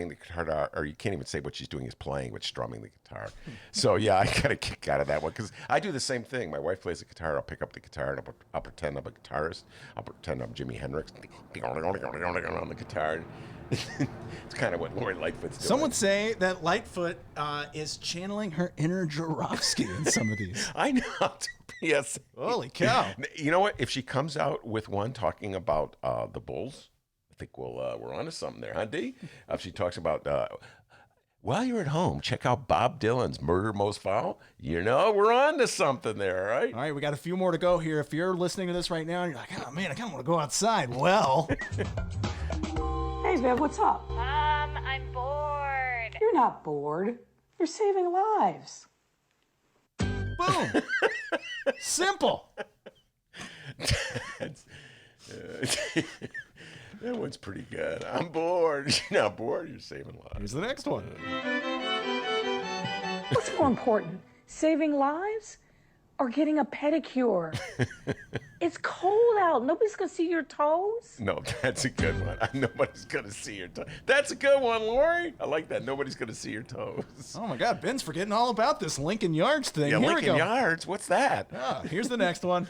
the guitar, or you can't even say what she's doing is playing, but strumming the guitar. So, yeah, I got a kick out of that one because I do the same thing. My wife plays the guitar. I'll pick up the guitar, and I'll pretend I'm a guitarist. I'll pretend I'm Jimi Hendrix on the guitar. It's kind of what Lori Lightfoot's doing. Some would say that Lightfoot is channeling her inner Joravsky in some of these. I know. Yes. Holy cow. You know what? If she comes out with one talking about the Bulls, I think we're onto something there, huh, D? If she talks about, while you're at home, check out Bob Dylan's Murder Most Foul. We're onto something there, all right? All right, we got a few more to go here. If you're listening to this right now and you're like, oh, man, I kind of want to go outside. Well. Hey, Viv, what's up? Mom, I'm bored. You're not bored. You're saving lives. Boom. Simple. That one's pretty good. I'm bored. You're not bored. You're saving lives. Here's the next one. What's more important, saving lives or getting a pedicure? It's cold out. Nobody's going to see your toes. No, that's a good one. Nobody's going to see your toes. That's a good one, Laurie. I like that. Nobody's going to see your toes. Oh, my God. Ben's forgetting all about this Lincoln Yards thing. Yeah, Here Lincoln we go. Yards. What's that? Here's the next one.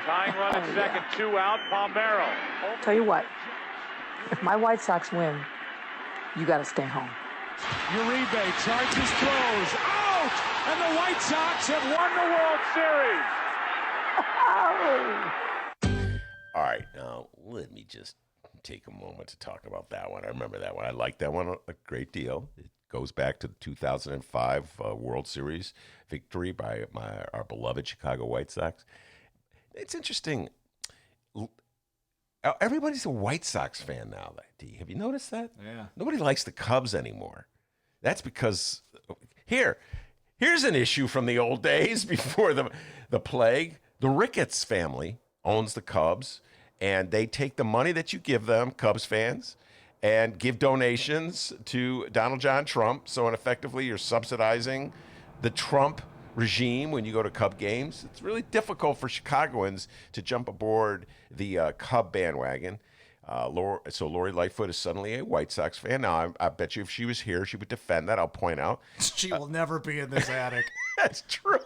Tying run at second, 2 out, Palmero. Tell you what, if my White Sox win, you got to stay home. Uribe charges, throws, out! And the White Sox have won the World Series! All right, now let me just take a moment to talk about that one. I remember that one. I like that one a great deal. It goes back to the 2005 World Series victory by our beloved Chicago White Sox. It's interesting. Everybody's a White Sox fan now, D. Have you noticed that? Yeah. Nobody likes the Cubs anymore. That's because here's an issue from the old days before the plague. The Ricketts family owns the Cubs, and they take the money that you give them, Cubs fans, and give donations to Donald John Trump. So, effectively, you're subsidizing the Trump regime when you go to Cub games. It's really difficult for Chicagoans to jump aboard the Cub bandwagon. So Laurie Lightfoot is suddenly a White Sox fan. Now, I bet you if she was here, she would defend that. I'll point out. She will never be in this attic. That's true.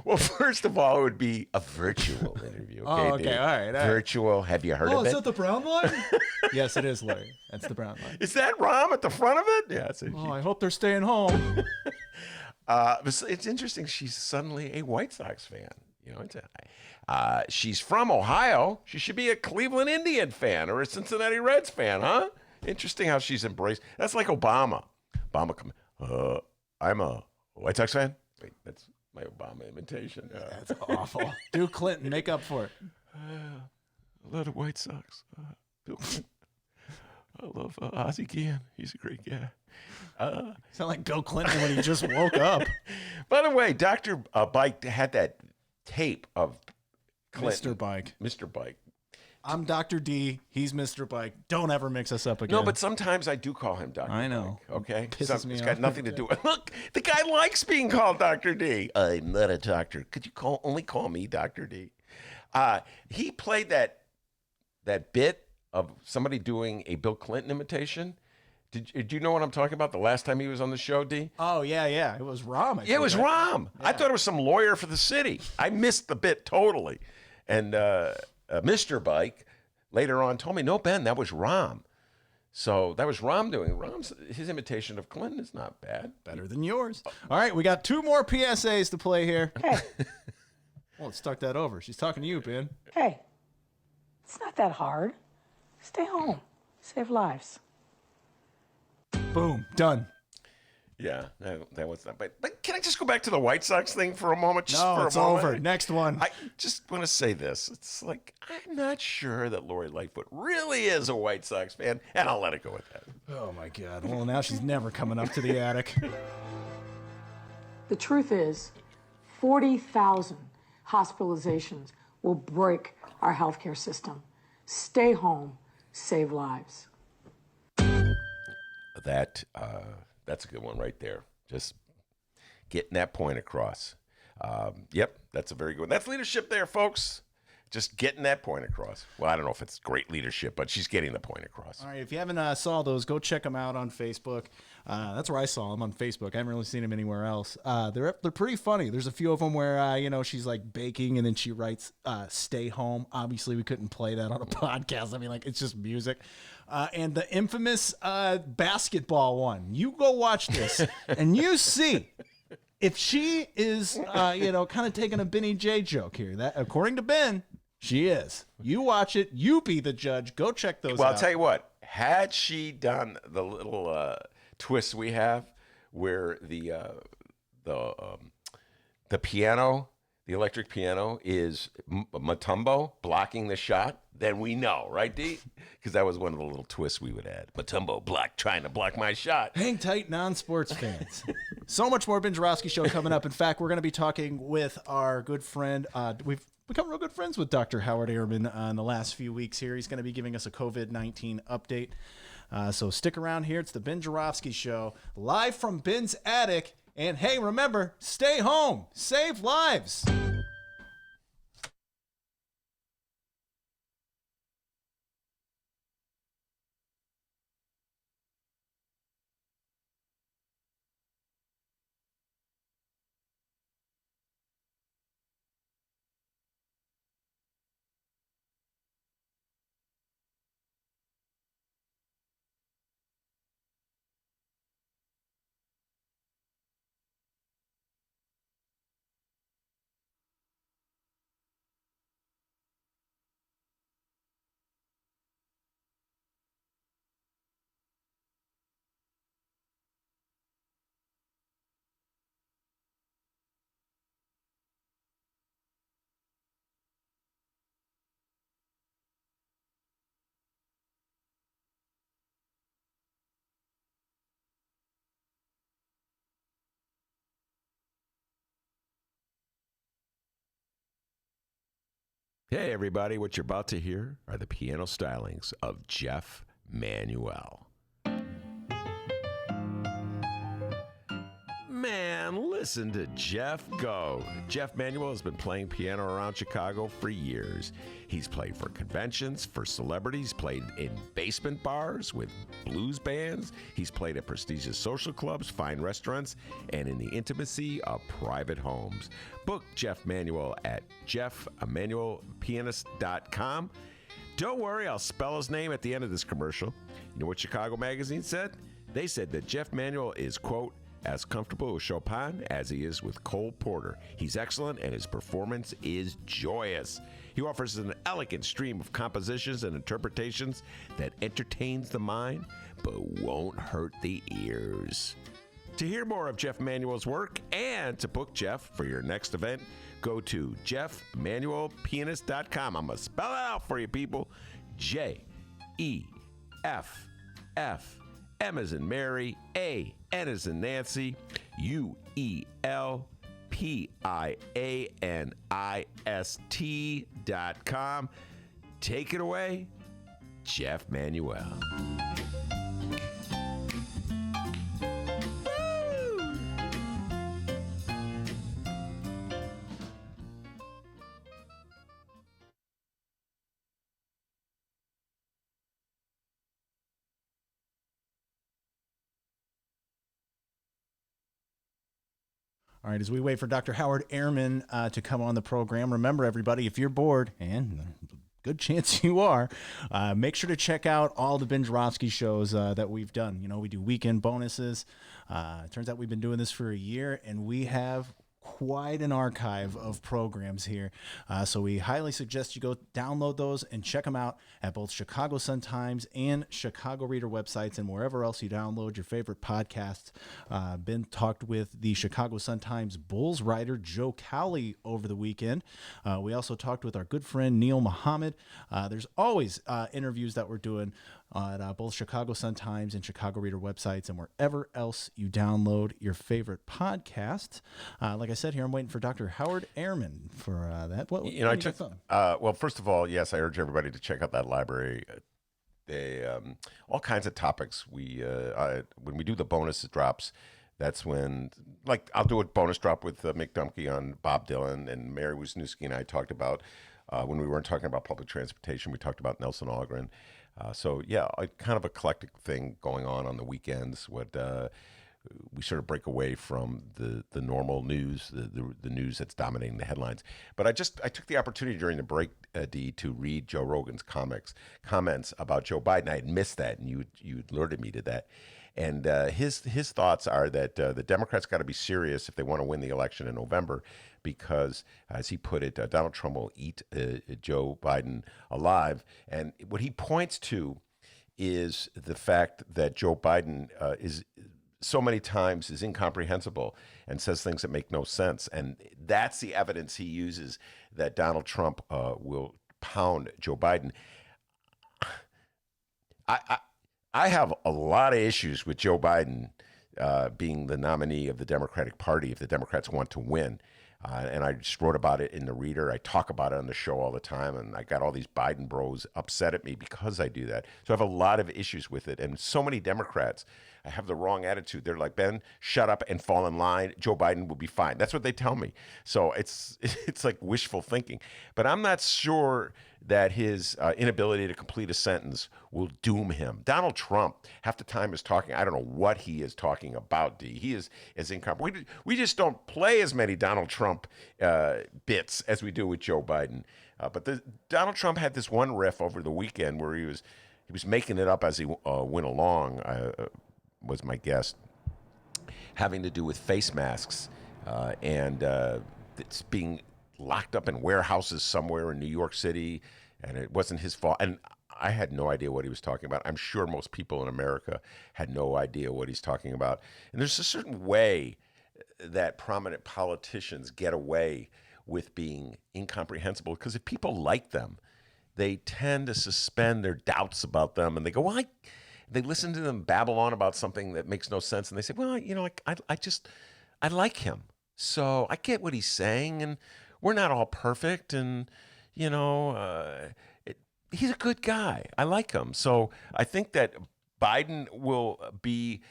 Well, first of all, it would be a virtual interview. Okay, Okay, Dave? all right. Virtual. Have you heard of it? Is that the brown line? Yes, it is, Larry. That's the brown line. Is that Rom at the front of it? Yeah. I hope they're staying home. It's interesting. She's suddenly a White Sox fan. You know, she's from Ohio. She should be a Cleveland Indian fan or a Cincinnati Reds fan, huh? Interesting how she's embraced. That's like Obama. I'm a White Sox fan. Wait, that's my Obama imitation. That's awful. Do Clinton, make up for it. A lot of White Sox. Bill Clinton. I love Ozzie Guillen. He's a great guy. Sound like Bill Clinton when he just woke up. By the way, Dr. Bike had that tape of Clinton. Mr. Bike. Mr. I'm Dr. D. He's Mr. Bike. Don't ever mix us up again. No, but sometimes I do call him Dr. I know. Bike, okay? Pisses me It's off. got nothing to do with Look, the guy likes being called Dr. D. I'm not a doctor. Could you only call me Dr. D? He played that bit of somebody doing a Bill Clinton imitation. Did you know what I'm talking about the last time he was on the show, D? Oh, yeah. It was Rom. Yeah, it was Rom. I thought it was some lawyer for the city. I missed the bit totally. And Mr. Bike later on told me, no, Ben, that was Rom. So that was Rom doing. His imitation of Clinton is not bad. Better than yours. All right, we got 2 more PSAs to play here. Hey, Well, let's start that over. She's talking to you, Ben. hey, it's not that hard. Stay home. Save lives. Boom. Done. Yeah, that was not bad. But can I just go back to the White Sox thing for a moment? Just No, for it's a moment? over. Next one. I just want to say this. It's like, I'm not sure that Laurie Lightfoot really is a White Sox fan, and I'll let it go with that. Oh, my God. Well, now she's never coming up to the attic. The truth is, 40,000 hospitalizations will break our healthcare system. Stay home, save lives. That's a good one right there. Just getting that point across. Yep, that's a very good one. That's leadership there, folks. Just getting that point across. Well, I don't know if it's great leadership, but she's getting the point across. All right, if you haven't saw those, go check them out on Facebook. That's where I saw them, on Facebook. I haven't really seen them anywhere else. They're pretty funny. There's a few of them where she's like baking and then she writes "Stay home." Obviously, we couldn't play that on a podcast. I mean, like, it's just music. And the infamous basketball one. You go watch this and you see if she is kind of taking a Benny J joke here. That, according to Ben, she is. You watch it. You be the judge. Go check those out. Well, I'll tell you what. Had she done the little twist we have, where the piano, the electric piano, is Matumbo blocking the shot, then we know, right, D? Because that was one of the little twists we would add. Matumbo trying to block my shot. Hang tight, non-sports fans. So much more Ben Joravsky Show coming up. In fact, we're going to be talking with our good friend. We've become real good friends with Dr. Howard Ehrman in the last few weeks here. He's going to be giving us a COVID-19 update. So stick around here. It's the Ben Joravsky Show, live from Ben's attic. And hey, remember, stay home. Save lives. Hey, everybody, what you're about to hear are the piano stylings of Jeff Manuel. Man, listen to Jeff go. Jeff Manuel has been playing piano around Chicago for years. He's played for conventions, for celebrities, played in basement bars with blues bands. He's played at prestigious social clubs, fine restaurants, and in the intimacy of private homes. Book Jeff Manuel at jeffemanuelpianist.com. Don't worry, I'll spell his name at the end of this commercial. You know what Chicago Magazine said? They said that Jeff Manuel is, quote, as comfortable with Chopin as he is with Cole Porter. He's excellent and his performance is joyous. He offers an elegant stream of compositions and interpretations that entertains the mind but won't hurt the ears. To hear more of Jeff Manuel's work and to book Jeff for your next event, go to jeffmanuelpianist.com. I'm going to spell it out for you, people. J-E-F-F. M as in Mary, A, N as in Nancy, UELPIANIST.com. Take it away, Jeff Manuel. All right, as we wait for Dr. Howard Ehrman to come on the program, remember, everybody, if you're bored, and good chance you are, make sure to check out all the Joravsky shows that we've done. You know, we do weekend bonuses. It turns out we've been doing this for a year, and we have quite an archive of programs here. So we highly suggest you go download those and check them out at both Chicago Sun-Times and Chicago Reader websites and wherever else you download your favorite podcasts. Been talked with the Chicago Sun-Times Bulls writer Joe Cowley over the weekend. We also talked with our good friend Neil Muhammad. There's always interviews that we're doing on both Chicago Sun-Times and Chicago Reader websites and wherever else you download your favorite podcasts. Like I said here, I'm waiting for Dr. Howard Ehrman for that. Well, first of all, yes, I urge everybody to check out that library. They all kinds of topics. When we do the bonus drops, that's when, like, I'll do a bonus drop with Mick Dumke on Bob Dylan, and Mary Wisniewski and I talked about, when we weren't talking about public transportation, we talked about Nelson Algren. So yeah, a kind of eclectic thing going on the weekends. What we sort of break away from the normal news, the news that's dominating the headlines. But I took the opportunity during the break, Dee, to read Joe Rogan's comments about Joe Biden. I had missed that, and you alerted me to that. And his thoughts are that the Democrats got to be serious if they want to win the election in November, because, as he put it, Donald Trump will eat Joe Biden alive. And what he points to is the fact that Joe Biden is so many times is incomprehensible and says things that make no sense. And that's the evidence he uses that Donald Trump will pound Joe Biden. I have a lot of issues with Joe Biden being the nominee of the Democratic Party if the Democrats want to win. And I just wrote about it in the Reader. I talk about it on the show all the time, and I got all these Biden bros upset at me because I do that. So I have a lot of issues with it. And so many Democrats have the wrong attitude. They're like, Ben, shut up and fall in line. Joe Biden will be fine. That's what they tell me. So it's like wishful thinking. But I'm not sure that his inability to complete a sentence will doom him. Donald Trump, half the time, is talking, I don't know what he is talking about, D. He is as incompetent. We just don't play as many Donald Trump bits as we do with Joe Biden. But Donald Trump had this one riff over the weekend where he was making it up as he went along, was my guess, having to do with face masks and it's being locked up in warehouses somewhere in New York City, and it wasn't his fault. And I had no idea what he was talking about. I'm sure most people in America had no idea what he's talking about. And there's a certain way that prominent politicians get away with being incomprehensible, because if people like them, they tend to suspend their doubts about them, and they go, well, they listen to them babble on about something that makes no sense, and they say, well, you know, I like him, so I get what he's saying, and we're not all perfect, and he's a good guy. I like him. So I think that Biden will be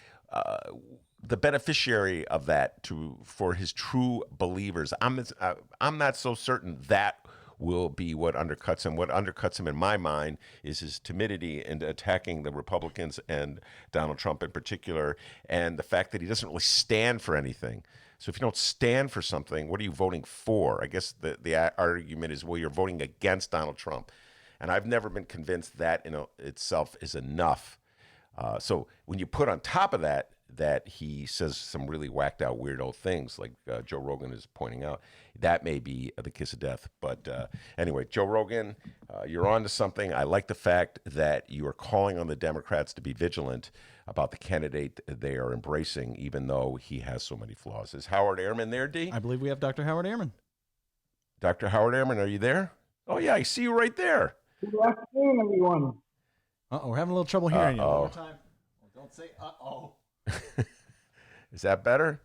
the beneficiary of that for his true believers. I'm not so certain that will be what undercuts him. What undercuts him in my mind is his timidity in attacking the Republicans and Donald Trump in particular, and the fact that he doesn't really stand for anything. So if you don't stand for something, what are you voting for? I guess the argument is, well, you're voting against Donald Trump. And I've never been convinced that in itself is enough. So when you put on top of that he says some really whacked out weirdo things, like Joe Rogan is pointing out, that may be the kiss of death. But anyway, Joe Rogan, you're on to something. I like the fact that you are calling on the Democrats to be vigilant about the candidate they are embracing, even though he has so many flaws. Is Howard Ehrman there, D? I believe we have Dr. Howard Ehrman. Dr. Howard Ehrman, are you there? Oh, yeah, I see you right there. Good afternoon, everyone. Uh-oh, we're having a little trouble hearing you. One more time. Don't say uh-oh. Is that better?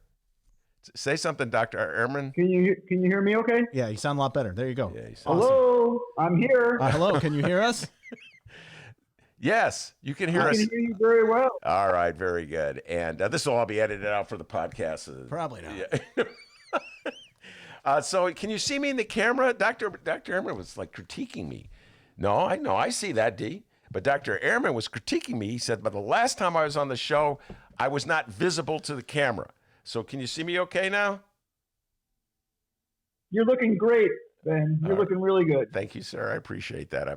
Say something, Dr. Ehrman. Can you hear me okay? Yeah, you sound a lot better. There you go. Yeah, you sound Hello, I'm here. Hello, can you hear us? Yes, you can hear us. I can hear you very well. All right, very good. And this will all be edited out for the podcast. Probably not. Yeah. So can you see me in the camera? Dr. Ehrman was like critiquing me. No, I see that, D. But Dr. Ehrman was critiquing me. He said, but the last time I was on the show, I was not visible to the camera. So can you see me okay now? You're looking great, Ben. You're looking really good. Thank you, sir. I appreciate that.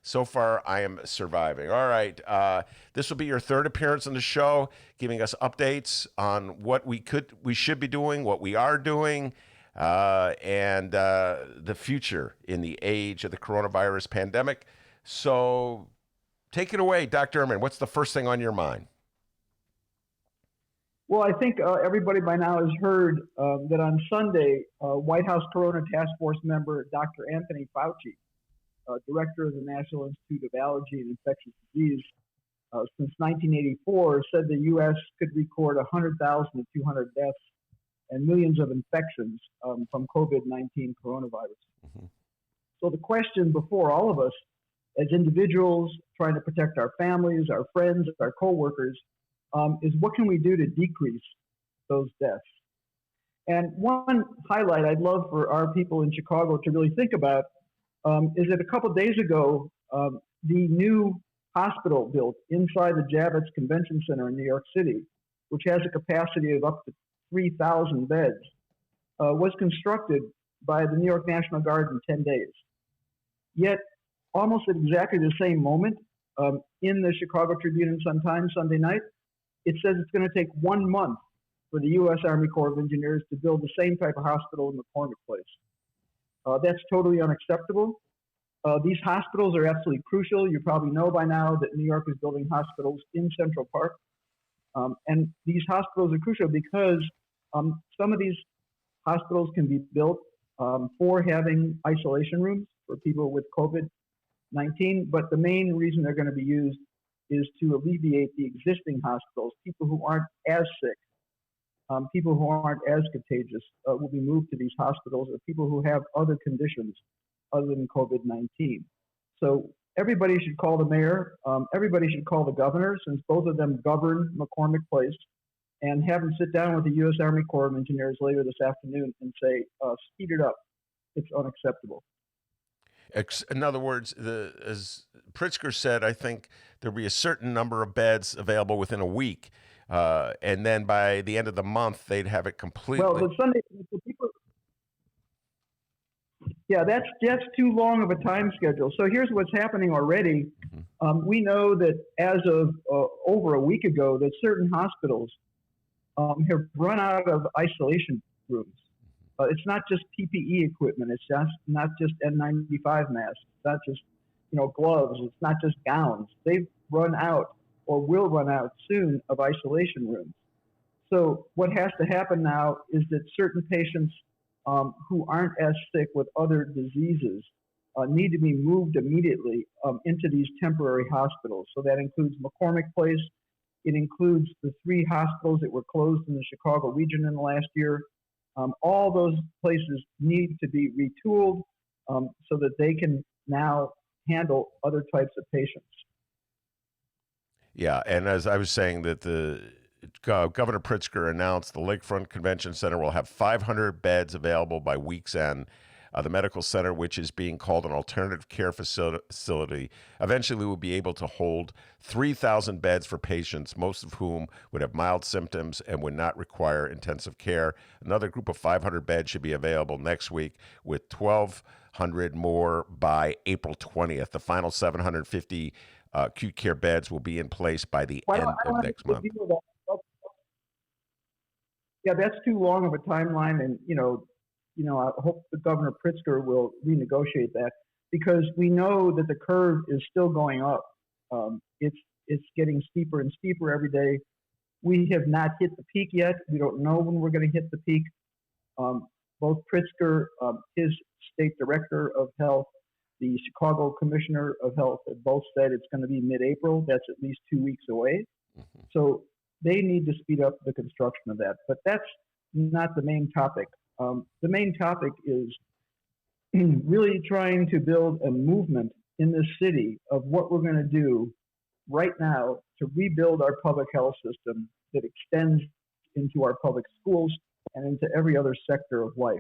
So far, I am surviving. All right. This will be your third appearance on the show, giving us updates on what we should be doing, what we are doing, and the future in the age of the coronavirus pandemic. So take it away, Dr. Ehrman. What's the first thing on your mind? Well, I think everybody by now has heard that on Sunday, White House Corona Task Force member Dr. Anthony Fauci, director of the National Institute of Allergy and Infectious Disease, since 1984, said the U.S. could record 100,000 to 200 deaths and millions of infections from COVID-19 coronavirus. Mm-hmm. So the question before all of us as individuals trying to protect our families, our friends, our coworkers, is what can we do to decrease those deaths? And one highlight I'd love for our people in Chicago to really think about is that a couple of days ago, the new hospital built inside the Javits Convention Center in New York City, which has a capacity of up to 3,000 beds, was constructed by the New York National Guard in 10 days. Yet, almost at exactly the same moment, in the Chicago Tribune and Sun-Times Sunday night, it says it's going to take 1 month for the U.S. Army Corps of Engineers to build the same type of hospital in McCormick Place. That's totally unacceptable. These hospitals are absolutely crucial. You probably know by now that New York is building hospitals in Central Park. And these hospitals are crucial because some of these hospitals can be built for having isolation rooms for people with COVID-19, but the main reason they're going to be used is to alleviate the existing hospitals. People who aren't as sick, people who aren't as contagious will be moved to these hospitals, or people who have other conditions other than COVID-19. So everybody should call the mayor. Everybody should call the governor, since both of them govern McCormick Place, and have them sit down with the U.S. Army Corps of Engineers later this afternoon and say, speed it up. It's unacceptable. In other words, as Pritzker said, I think there'll be a certain number of beds available within a week. And then by the end of the month, they'd have it completely. Well, Sunday, people, yeah, that's too long of a time schedule. So here's what's happening already. We know that as of over a week ago, that certain hospitals have run out of isolation rooms. It's not just PPE equipment. It's not just N95 masks. It's not just gloves. It's not just gowns. They've run out or will run out soon of isolation rooms. So what has to happen now is that certain patients who aren't as sick with other diseases need to be moved immediately into these temporary hospitals. So that includes McCormick Place. It includes the 3 hospitals that were closed in the Chicago region in the last year. All those places need to be retooled so that they can now handle other types of patients. Yeah, and as I was saying, that the Governor Pritzker announced the Lakefront Convention Center will have 500 beds available by week's end. The medical center, which is being called an alternative care facility, eventually will be able to hold 3,000 beds for patients, most of whom would have mild symptoms and would not require intensive care. Another group of 500 beds should be available next week, with 1,200 more by April 20th. The final 750 acute care beds will be in place by the end of next month. Yeah, that's too long of a timeline, and I hope the Governor Pritzker will renegotiate that, because we know that the curve is still going up. It's getting steeper and steeper every day. We have not hit the peak yet. We don't know when we're going to hit the peak. Both Pritzker, his state director of health, the Chicago Commissioner of Health have both said it's going to be mid-April. That's at least 2 weeks away. So they need to speed up the construction of that. But that's not the main topic. The main topic is really trying to build a movement in this city of what we're going to do right now to rebuild our public health system that extends into our public schools and into every other sector of life.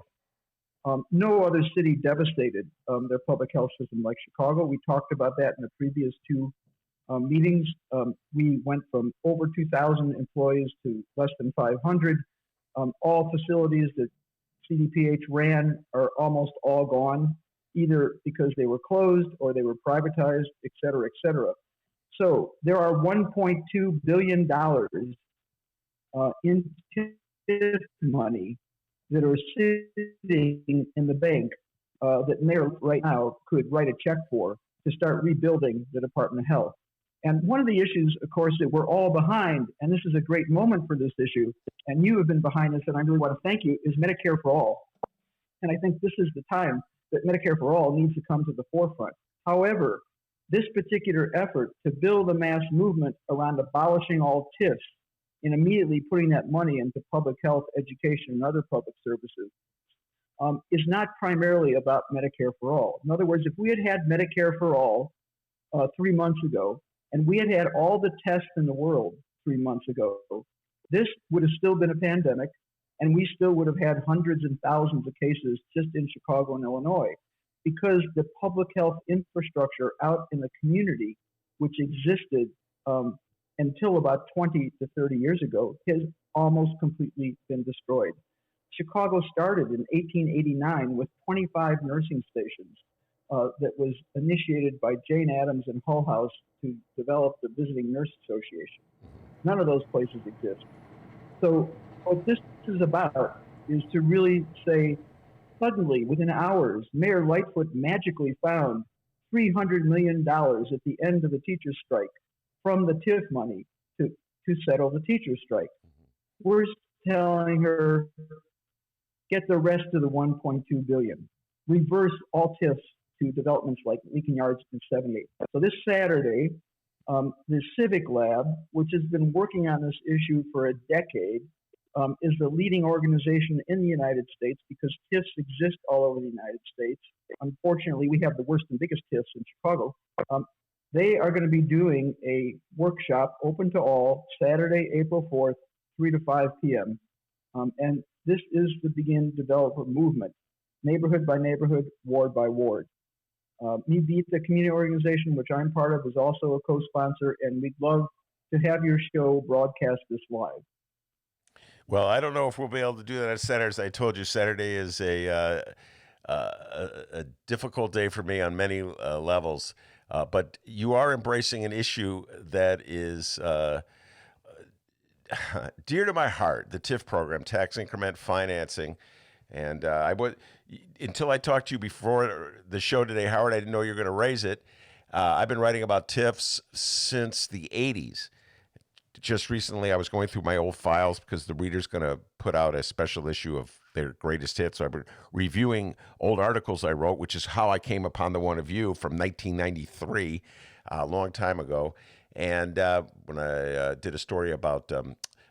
No other city devastated their public health system like Chicago. We talked about that in the previous two meetings. We went from over 2,000 employees to less than 500. All facilities that CDPH ran are almost all gone, either because they were closed or they were privatized, et cetera, et cetera. So there are $1.2 billion in TIF money that are sitting in the bank that mayor right now could write a check for to start rebuilding the Department of Health. And one of the issues, of course, that we're all behind, and this is a great moment for this issue, and you have been behind this, and I really want to thank you, is Medicare for All. And I think this is the time that Medicare for All needs to come to the forefront. However, this particular effort to build a mass movement around abolishing all TIFs and immediately putting that money into public health, education, and other public services is not primarily about Medicare for All. In other words, if we had had Medicare for All 3 months ago, and we had had all the tests in the world 3 months ago, this would have still been a pandemic, and we still would have had hundreds and thousands of cases just in Chicago and Illinois, because the public health infrastructure out in the community, which existed until about 20 to 30 years ago, has almost completely been destroyed. Chicago started in 1889 with 25 nursing stations that was initiated by Jane Addams and Hull House to develop the Visiting Nurse Association. None of those places exist. So what this is about is to really say, suddenly, within hours, Mayor Lightfoot magically found $300 million at the end of the teachers' strike from the TIF money to settle the teachers' strike. We're telling her, get the rest of the $1.2 billion. Reverse all TIFs to developments like Lincoln Yards and 78. So this Saturday, the Civic Lab, which has been working on this issue for a decade, is the leading organization in the United States because TIFs exist all over the United States. Unfortunately, we have the worst and biggest TIFs in Chicago. They are going to be doing a workshop open to all Saturday, April 4th, 3 to 5 p.m. And this is the Begin Developer movement, neighborhood by neighborhood, ward by ward. Me Beat, the community organization, which I'm part of, is also a co-sponsor, and we'd love to have your show broadcast this live. Well, I don't know if we'll be able to do that on Saturday. As I told you, Saturday is a difficult day for me on many levels. But you are embracing an issue that is dear to my heart, the TIF program, tax increment financing. And until I talked to you before the show today, Howard, I didn't know you were going to raise it. I've been writing about TIFs since the 80s. Just recently, I was going through my old files because the Reader's going to put out a special issue of their greatest hits. So I've been reviewing old articles I wrote, which is how I came upon the one of you from 1993, a long time ago. And when I did a story about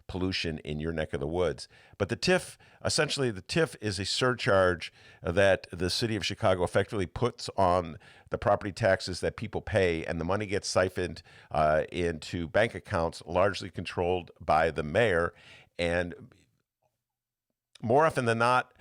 pollution in your neck of the woods. But the TIF, essentially, the TIF is a surcharge that the city of Chicago effectively puts on the property taxes that people pay, and the money gets siphoned into bank accounts largely controlled by the mayor. And more often than not,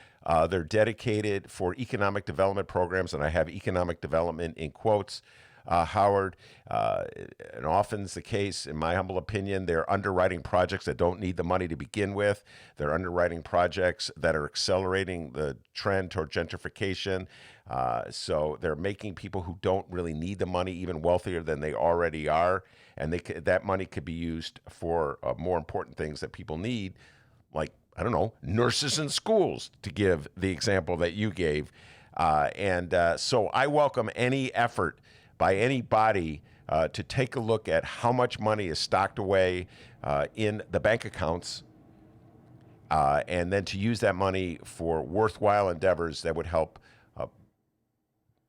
they're dedicated for economic development programs, and I have economic development in quotes, Howard. And often is the case, in my humble opinion, they're underwriting projects that don't need the money to begin with. They're underwriting projects that are accelerating the trend toward gentrification. So they're making people who don't really need the money even wealthier than they already are. And that money could be used for more important things that people need, like, I don't know, nurses in schools, to give the example that you gave. So I welcome any effort by anybody to take a look at how much money is stocked away in the bank accounts, and then to use that money for worthwhile endeavors that would help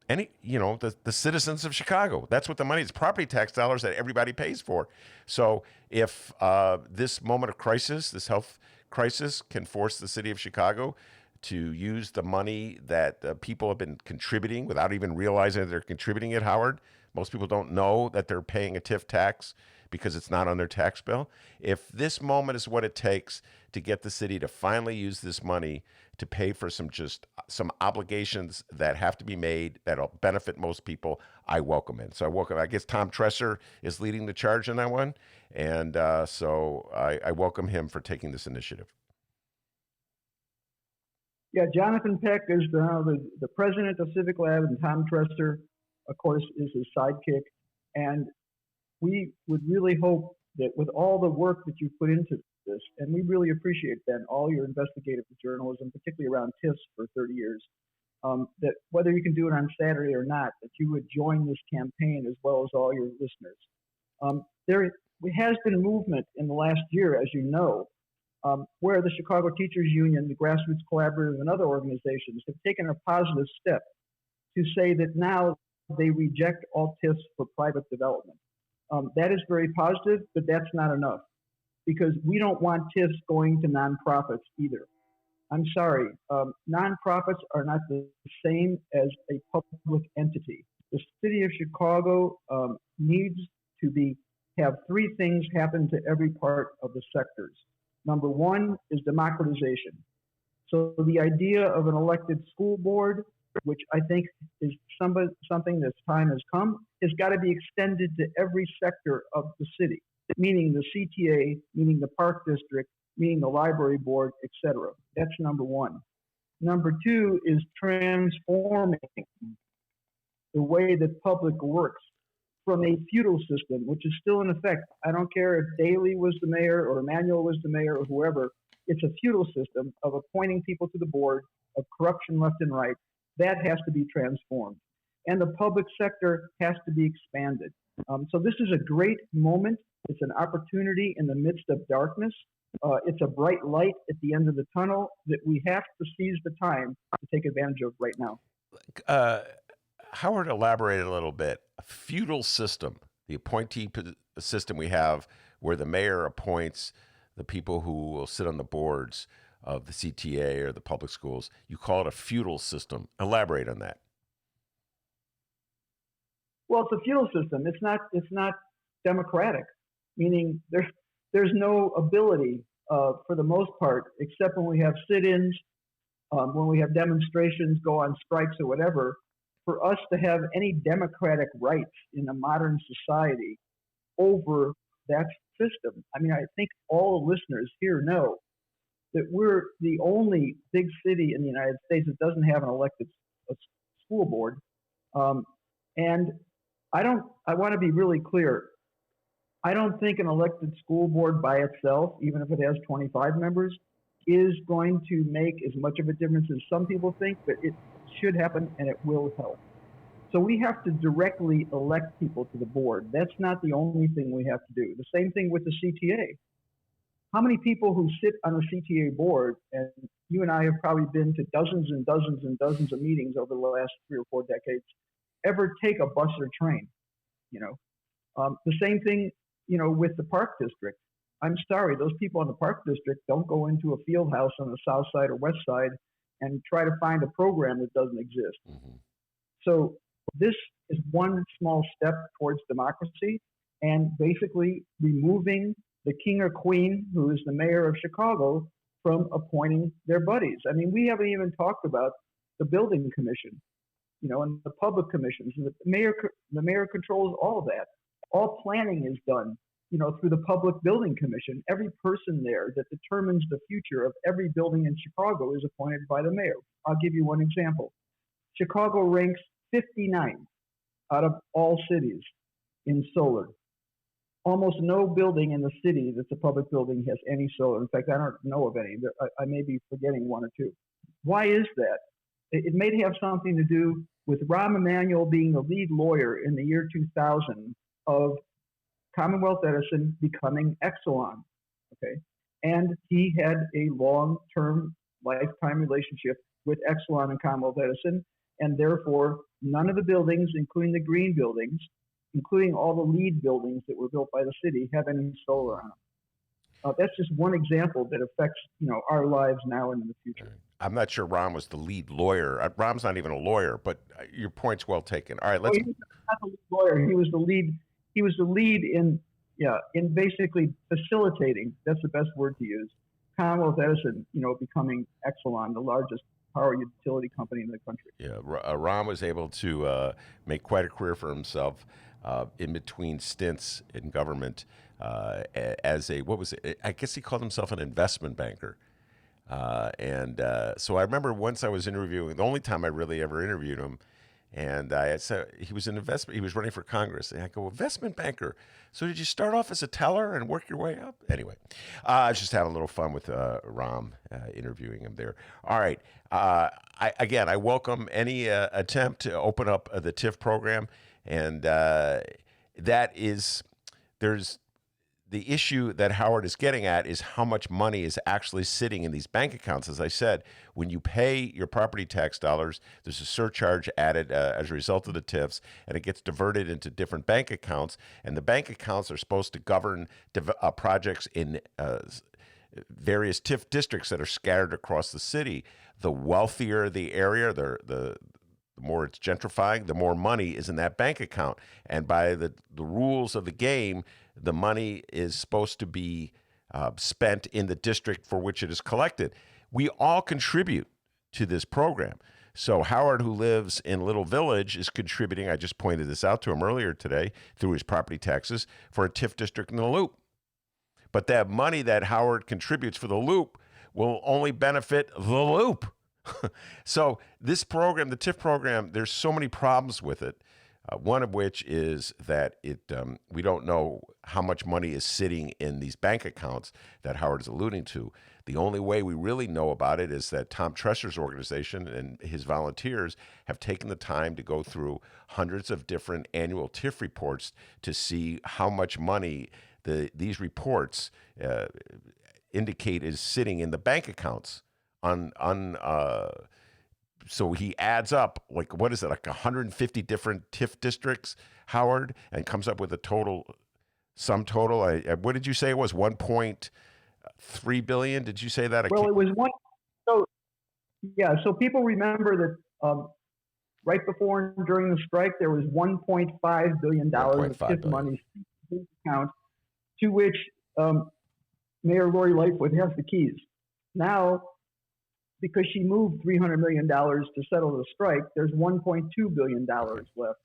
the citizens of Chicago. That's what the money is, property tax dollars that everybody pays for. So if this moment of crisis, this health crisis, can force the city of Chicago to use the money that people have been contributing without even realizing that they're contributing it, Howard. Most people don't know that they're paying a TIF tax because it's not on their tax bill. If this moment is what it takes to get the city to finally use this money to pay for some obligations that have to be made that'll benefit most people, I welcome it. So I guess Tom Tresser is leading the charge in that one. And so I welcome him for taking this initiative. Yeah, Jonathan Peck is the president of Civic Lab, and Tom Tresser, of course, is his sidekick. And we would really hope that with all the work that you put into this, and we really appreciate, Ben, all your investigative journalism, particularly around TIFs for 30 years, that whether you can do it on Saturday or not, that you would join this campaign as well as all your listeners. There has been movement in the last year, as you know, where the Chicago Teachers Union, the Grassroots Collaborative, and other organizations have taken a positive step to say that now they reject all TIFs for private development. That is very positive, but that's not enough, because we don't want TIFs going to nonprofits either. I'm sorry, nonprofits are not the same as a public entity. The city of Chicago needs to have three things happen to every part of the sectors. Number one is democratization. So the idea of an elected school board, which I think is something that's time has come, has got to be extended to every sector of the city, meaning the CTA, meaning the park district, meaning the library board, etc. That's number one. Number two is transforming the way that public works from a feudal system, which is still in effect. I don't care if Daley was the mayor or Emanuel was the mayor or whoever. It's a feudal system of appointing people to the board, of corruption left and right. That has to be transformed. And the public sector has to be expanded. So this is a great moment. It's an opportunity in the midst of darkness. It's a bright light at the end of the tunnel that we have to seize the time to take advantage of right now. Howard elaborated a little bit. A feudal system, the appointee system we have, where the mayor appoints the people who will sit on the boards of the CTA or the public schools. You call it a feudal system. Elaborate on that. Well, it's a feudal system. It's not democratic, meaning there's no ability for the most part, except when we have sit-ins, when we have demonstrations, go on strikes or whatever, for us to have any democratic rights in a modern society over that system. I mean, I think all listeners here know that we're the only big city in the United States that doesn't have an elected school board. And I want to be really clear. I don't think an elected school board by itself, even if it has 25 members, is going to make as much of a difference as some people think, but it should happen and it will help. So we have to directly elect people to the board. That's not the only thing we have to do. The same thing with the CTA. How many people who sit on the CTA board, and you and I have probably been to dozens and dozens and dozens of meetings over the last 3 or 4 decades, ever take a bus or train? The same thing, with the park district. I'm sorry, those people in the Park District don't go into a field house on the south side or west side and try to find a program that doesn't exist. So this is one small step towards democracy and basically removing the king or queen, who is the mayor of Chicago, from appointing their buddies. I mean, we haven't even talked about the building commission, and the public commissions. And the mayor controls all of that. All planning is done, through the public building commission. Every person there that determines the future of every building in Chicago is appointed by the mayor. I'll give you one example. Chicago ranks 59 out of all cities in solar. Almost no building in the city that's a public building has any solar. In fact, I don't know of any. I may be forgetting one or two. Why is that? It may have something to do with Rahm Emanuel being the lead lawyer in the year 2000 of Commonwealth Edison becoming Exelon, okay? And he had a long-term, lifetime relationship with Exelon and Commonwealth Edison, and therefore none of the buildings, including the green buildings, including all the LEED buildings that were built by the city, have any solar on them. That's just one example that affects, our lives now and in the future. I'm not sure Rahm was the lead lawyer. Rahm's not even a lawyer, but your point's well taken. All right, let's. He was not the lead lawyer. He was the lead. He was the lead in basically facilitating. That's the best word to use. Commonwealth Edison, becoming Exelon, the largest power utility company in the country. Yeah, Rahm was able to make quite a career for himself in between stints in government as I guess he called himself an investment banker. So I remember once I was interviewing, the only time I really ever interviewed him, and I said he was he was running for Congress. And I go, investment banker. So did you start off as a teller and work your way up? Anyway, I was just having a little fun with Rahm, interviewing him there. All right. I welcome any attempt to open up the TIF program. And there's the issue that Howard is getting at is how much money is actually sitting in these bank accounts. As I said, when you pay your property tax dollars, there's a surcharge added as a result of the TIFs, and it gets diverted into different bank accounts. And the bank accounts are supposed to govern projects in various TIF districts that are scattered across the city. The wealthier the area, the more it's gentrifying, the more money is in that bank account. And by the rules of the game, the money is supposed to be spent in the district for which it is collected. We all contribute to this program. So Howard, who lives in Little Village, is contributing, I just pointed this out to him earlier today, through his property taxes for a TIF district in the Loop. But that money that Howard contributes for the Loop will only benefit the Loop. So this program, the TIF program, there's so many problems with it. One of which is that we don't know how much money is sitting in these bank accounts that Howard is alluding to. The only way we really know about it is that Tom Tresser's organization and his volunteers have taken the time to go through hundreds of different annual TIF reports to see how much money these reports indicate is sitting in the bank accounts so he adds up, like 150 different TIF districts, Howard, and comes up with a sum total. What did you say it was? 1.3 billion? Did you say that? Well, it was one. So people remember that right before and during the strike, there was $1.5 billion of TIF money in the account, to which Mayor Laurie Lightfoot has the keys. Now, because she moved $300 million to settle the strike, there's $1.2 billion left.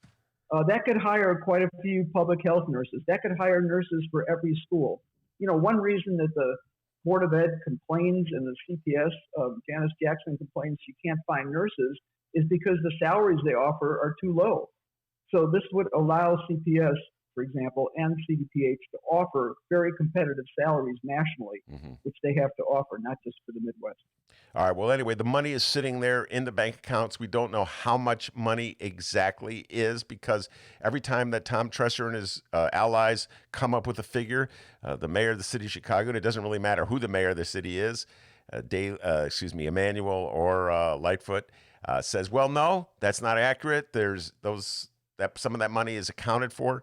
That could hire quite a few public health nurses. That could hire nurses for every school. One reason that the Board of Ed complains and the CPS, Janice Jackson complains she can't find nurses, is because the salaries they offer are too low. So this would allow CPS, for example, and CDPH to offer very competitive salaries nationally, which they have to offer, not just for the Midwest. All right. Well, anyway, the money is sitting there in the bank accounts. We don't know how much money exactly is, because every time that Tom Tresser and his allies come up with a figure, the mayor of the city of Chicago, and it doesn't really matter who the mayor of the city is, Emanuel or Lightfoot, says, well, no, that's not accurate. Some of that money is accounted for.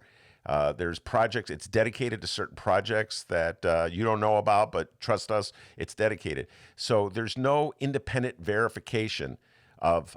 There's projects, it's dedicated to certain projects that you don't know about, but trust us, it's dedicated. So there's no independent verification of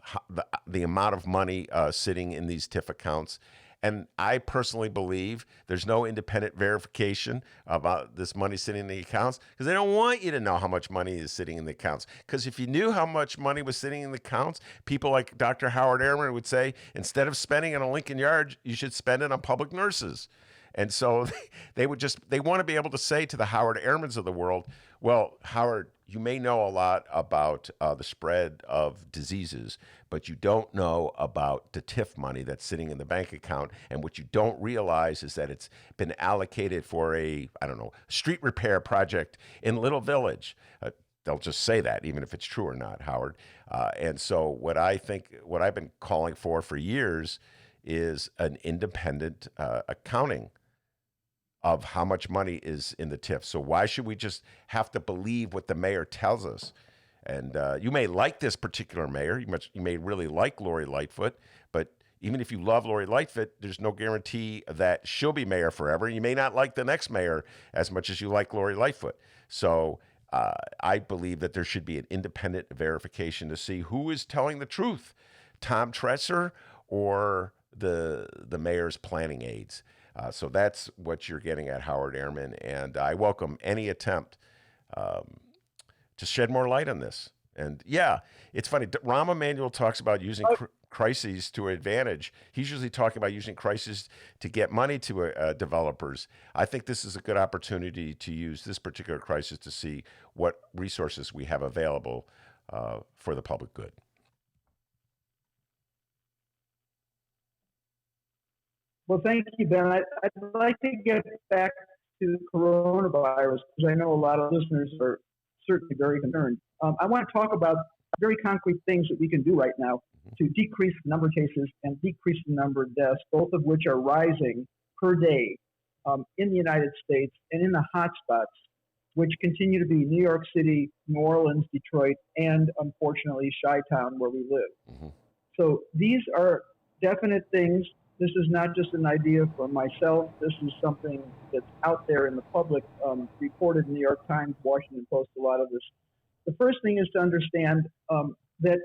the amount of money sitting in these TIF accounts. And I personally believe there's no independent verification about this money sitting in the accounts because they don't want you to know how much money is sitting in the accounts. Because if you knew how much money was sitting in the accounts, people like Dr. Howard Ehrman would say, instead of spending it on Lincoln Yards, you should spend it on public nurses. And so they want to be able to say to the Howard Ehrmans of the world, well, Howard, you may know a lot about the spread of diseases, but you don't know about the TIF money that's sitting in the bank account. And what you don't realize is that it's been allocated for a, street repair project in Little Village. They'll just say that, even if it's true or not, Howard. And so what I've been calling for years is an independent accounting of how much money is in the TIF. So why should we just have to believe what the mayor tells us? And you may like this particular mayor. You may really like Laurie Lightfoot, but even if you love Laurie Lightfoot, there's no guarantee that she'll be mayor forever. You may not like the next mayor as much as you like Laurie Lightfoot. So I believe that there should be an independent verification to see who is telling the truth, Tom Tresser or the mayor's planning aides. So that's what you're getting at, Howard Ehrman, and I welcome any attempt to shed more light on this. And yeah, it's funny. Rahm Emanuel talks about using crises to advantage. He's usually talking about using crises to get money to developers. I think this is a good opportunity to use this particular crisis to see what resources we have available for the public good. Well, thank you, Ben. I'd like to get back to coronavirus because I know a lot of listeners are certainly very concerned. I want to talk about very concrete things that we can do right now to decrease the number of cases and decrease the number of deaths, both of which are rising per day in the United States and in the hot spots, which continue to be New York City, New Orleans, Detroit, and unfortunately Chi-Town where we live. Mm-hmm. So these are definite things. This is not just an idea for myself. This is something that's out there in the public, reported in the New York Times, Washington Post, a lot of this. The first thing is to understand that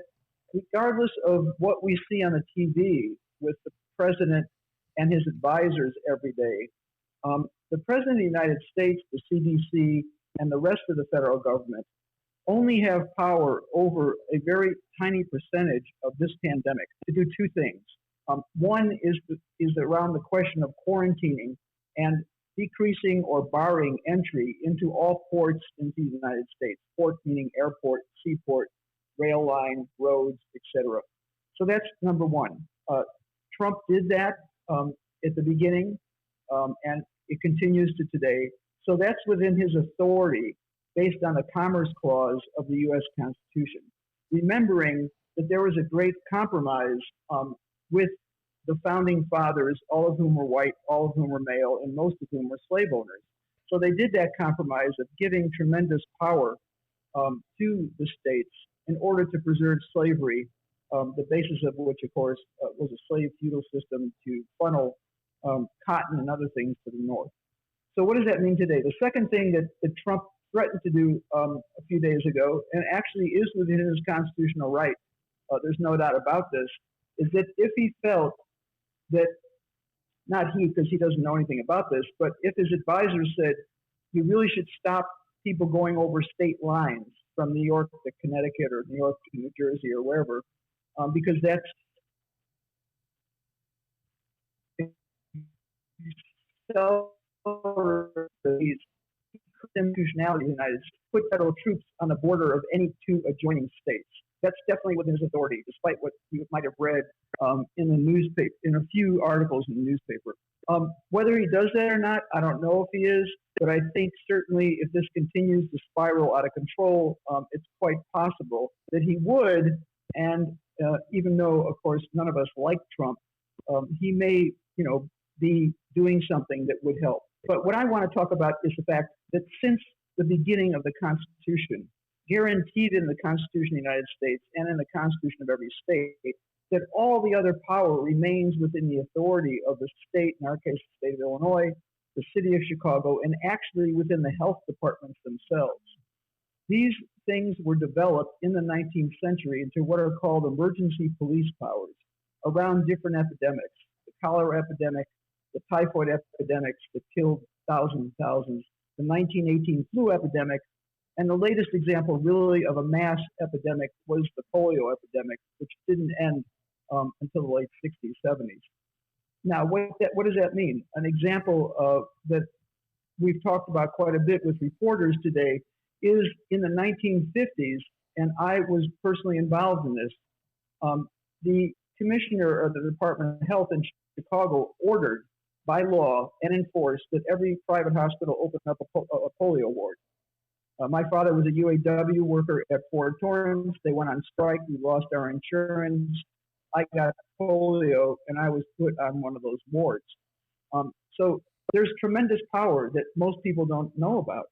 regardless of what we see on the TV with the president and his advisors every day, the president of the United States, the CDC, and the rest of the federal government only have power over a very tiny percentage of this pandemic to do two things. One is around the question of quarantining and decreasing or barring entry into all ports into the United States. Port meaning airport, seaport, rail line, roads, etc. So that's number one. Trump did that at the beginning, and it continues to today. So that's within his authority based on the Commerce Clause of the U.S. Constitution. Remembering that there was a great compromise with the founding fathers, all of whom were white, all of whom were male, and most of whom were slave owners. So they did that compromise of giving tremendous power to the states in order to preserve slavery, the basis of which, of course, was a slave feudal system to funnel cotton and other things to the north. So what does that mean today? The second thing that Trump threatened to do a few days ago, and actually is within his constitutional right, there's no doubt about this, is that if he felt that, not he, because he doesn't know anything about this, but if his advisors said you really should stop people going over state lines from New York to Connecticut or New York to New Jersey or wherever, because that's the constitutionality of the United States, put federal troops on the border of any two adjoining states. That's definitely within his authority, despite what you might have read in the newspaper, in a few articles in the newspaper. Whether he does that or not, I don't know if he is, but I think certainly if this continues to spiral out of control, it's quite possible that he would. And even though, of course, none of us like Trump, he may, be doing something that would help. But what I want to talk about is the fact that since the beginning of the Constitution, guaranteed in the Constitution of the United States and in the Constitution of every state, that all the other power remains within the authority of the state, in our case, the state of Illinois, the city of Chicago, and actually within the health departments themselves. These things were developed in the 19th century into what are called emergency police powers around different epidemics, the cholera epidemic, the typhoid epidemics that killed thousands and thousands, the 1918 flu epidemic, and the latest example really of a mass epidemic was the polio epidemic, which didn't end until the late 60s, 70s. Now, what does that mean? An example that we've talked about quite a bit with reporters today is in the 1950s, and I was personally involved in this, the commissioner of the Department of Health in Chicago ordered by law and enforced that every private hospital open up a polio ward. My father was a UAW worker at Fort Torrance. They went on strike. We lost our insurance. I got polio, and I was put on one of those wards. So there's tremendous power that most people don't know about.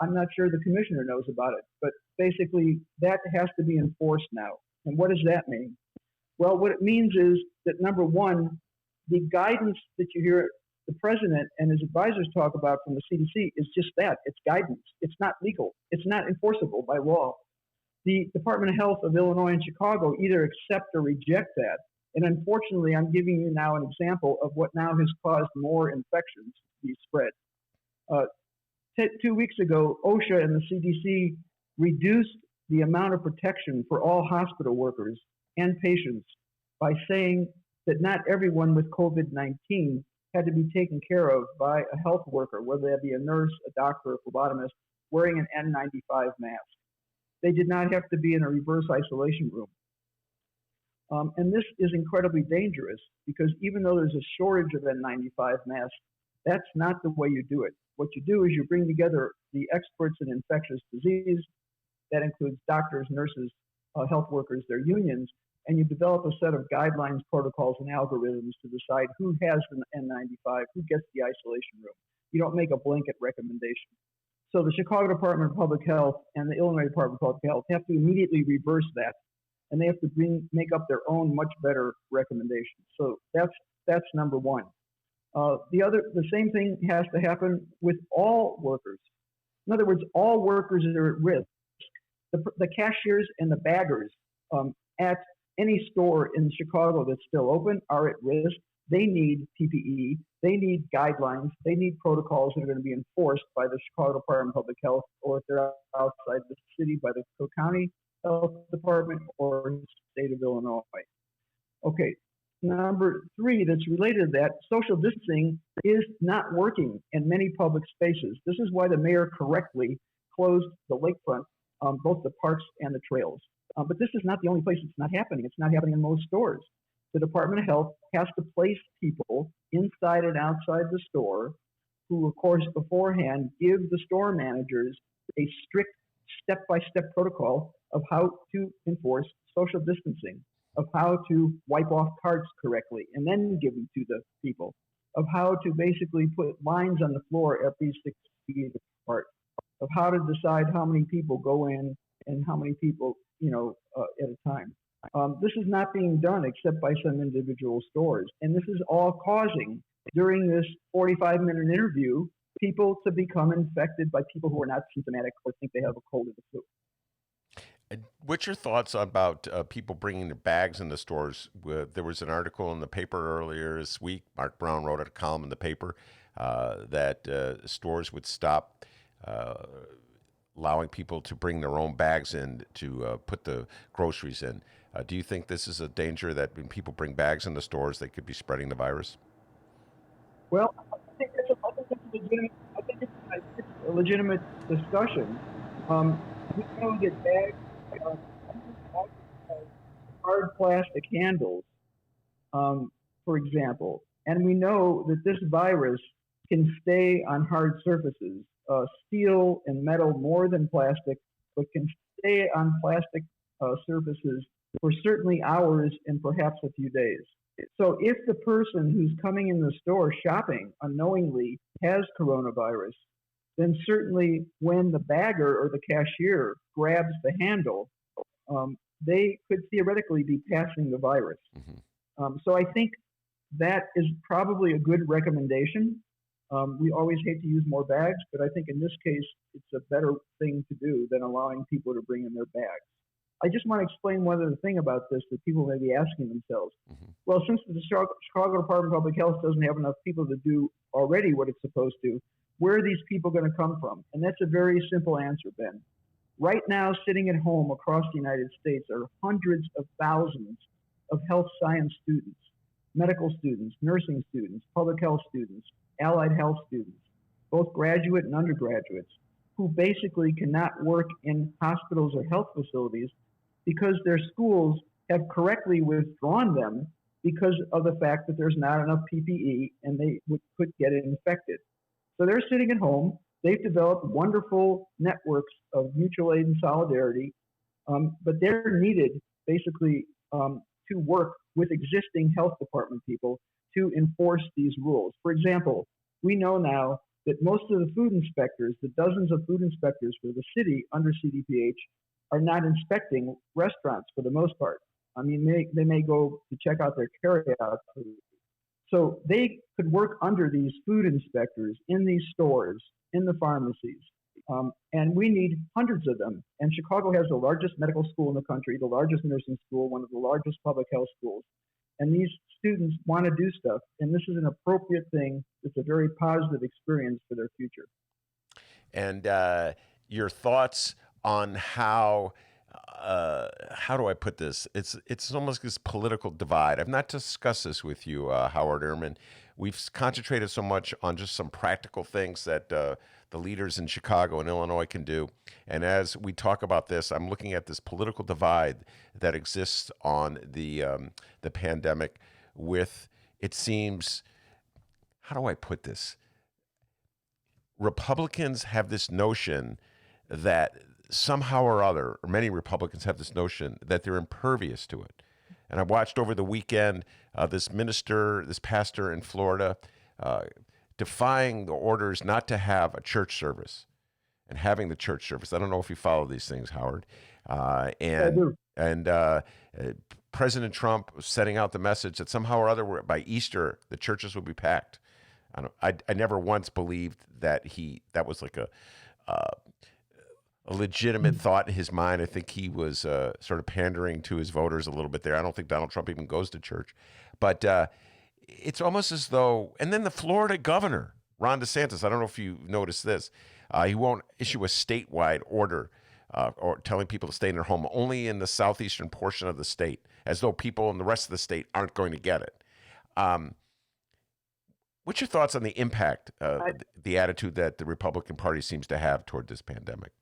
I'm not sure the commissioner knows about it, but basically that has to be enforced now. And what does that mean? Well, what it means is that, number one, the guidance that you hear the president and his advisors talk about from the CDC is just that. It's guidance. It's not legal. It's not enforceable by law. The Department of Health of Illinois and Chicago either accept or reject that. And unfortunately, I'm giving you now an example of what now has caused more infections to be spread. 2 weeks ago, OSHA and the CDC reduced the amount of protection for all hospital workers and patients by saying that not everyone with COVID-19 had to be taken care of by a health worker, whether that be a nurse, a doctor, a phlebotomist, wearing an N95 mask. They did not have to be in a reverse isolation room. And this is incredibly dangerous because even though there's a shortage of N95 masks, that's not the way you do it. What you do is you bring together the experts in infectious disease, that includes doctors, nurses, health workers, their unions, and you develop a set of guidelines, protocols, and algorithms to decide who has an N95, who gets the isolation room. You don't make a blanket recommendation. So the Chicago Department of Public Health and the Illinois Department of Public Health have to immediately reverse that, and they have to make up their own much better recommendations. So that's number one. The same thing has to happen with all workers. In other words, all workers are at risk. The cashiers and the baggers at any store in Chicago that's still open are at risk. They need PPE. They need guidelines. They need protocols that are going to be enforced by the Chicago Department of Public Health, or if they're outside the city, by the Cook County Health Department or the state of Illinois. Okay, number three that's related to that, social distancing is not working in many public spaces. This is why the mayor correctly closed the lakefront, both the parks and the trails. But this is not the only place it's not happening. It's not happening in most stores. The Department of Health has to place people inside and outside the store who, of course, beforehand give the store managers a strict step-by-step protocol of how to enforce social distancing, of how to wipe off carts correctly and then give them to the people, of how to basically put lines on the floor every 6 feet apart, of how to decide how many people go in and how many people, at a time. This is not being done except by some individual stores. And this is all causing, during this 45-minute interview, people to become infected by people who are not symptomatic or think they have a cold or the flu. What's your thoughts about people bringing their bags in the stores? There was an article in the paper earlier this week. Mark Brown wrote a column in the paper that stores would stop allowing people to bring their own bags in to put the groceries in. Do you think this is a danger that when people bring bags in the stores, they could be spreading the virus? Well, I think it's a legitimate discussion. We know that bags hard plastic handles, for example, and we know that this virus can stay on hard surfaces, steel and metal more than plastic, but can stay on plastic surfaces for certainly hours and perhaps a few days. So if the person who's coming in the store shopping unknowingly has coronavirus, then certainly when the bagger or the cashier grabs the handle, they could theoretically be passing the virus. So I think that is probably a good recommendation. We always hate to use more bags, but I think in this case, it's a better thing to do than allowing people to bring in their bags. I just want to explain one other thing about this that people may be asking themselves. Well, since the Chicago Department of Public Health doesn't have enough people to do already what it's supposed to, where are these people going to come from? And that's a very simple answer, Ben. Right now, sitting at home across the United States are hundreds of thousands of health science students, medical students, nursing students, public health students, allied health students, both graduate and undergraduates, who basically cannot work in hospitals or health facilities because their schools have correctly withdrawn them because of the fact that there's not enough PPE and they could get infected. So they're sitting at home. They've developed wonderful networks of mutual aid and solidarity, but they're needed basically to work with existing health department people to enforce these rules. For example, we know now that most of the food inspectors, the dozens of food inspectors for the city under CDPH, are not inspecting restaurants for the most part. I mean, they may go to check out their carryout food. So they could work under these food inspectors in these stores, in the pharmacies. And we need hundreds of them. And Chicago has the largest medical school in the country, the largest nursing school, one of the largest public health schools. And these students want to do stuff. And this is an appropriate thing. It's a very positive experience for their future. And your thoughts on how do I put this? It's almost this political divide. I've not discussed this with you, Howard Ehrman. We've concentrated so much on just some practical things that the leaders in Chicago and Illinois can do. And as we talk about this, I'm looking at this political divide that exists on the pandemic with, it seems, how do I put this? Republicans have this notion that somehow or other, or many Republicans have this notion that they're impervious to it. And I watched over the weekend this pastor in Florida, defying the orders not to have a church service and having the church service. I don't know if you follow these things, Howard. I do. And President Trump was setting out the message that somehow or other by Easter, the churches would be packed. I never once believed that that was like a legitimate thought in his mind. I think he was sort of pandering to his voters a little bit there. I don't think Donald Trump even goes to church. But it's almost as though, and then the Florida governor, Ron DeSantis, I don't know if you noticed this, he won't issue a statewide order or telling people to stay in their home, only in the southeastern portion of the state, as though people in the rest of the state aren't going to get it. What's your thoughts on the impact, the attitude that the Republican Party seems to have toward this pandemic?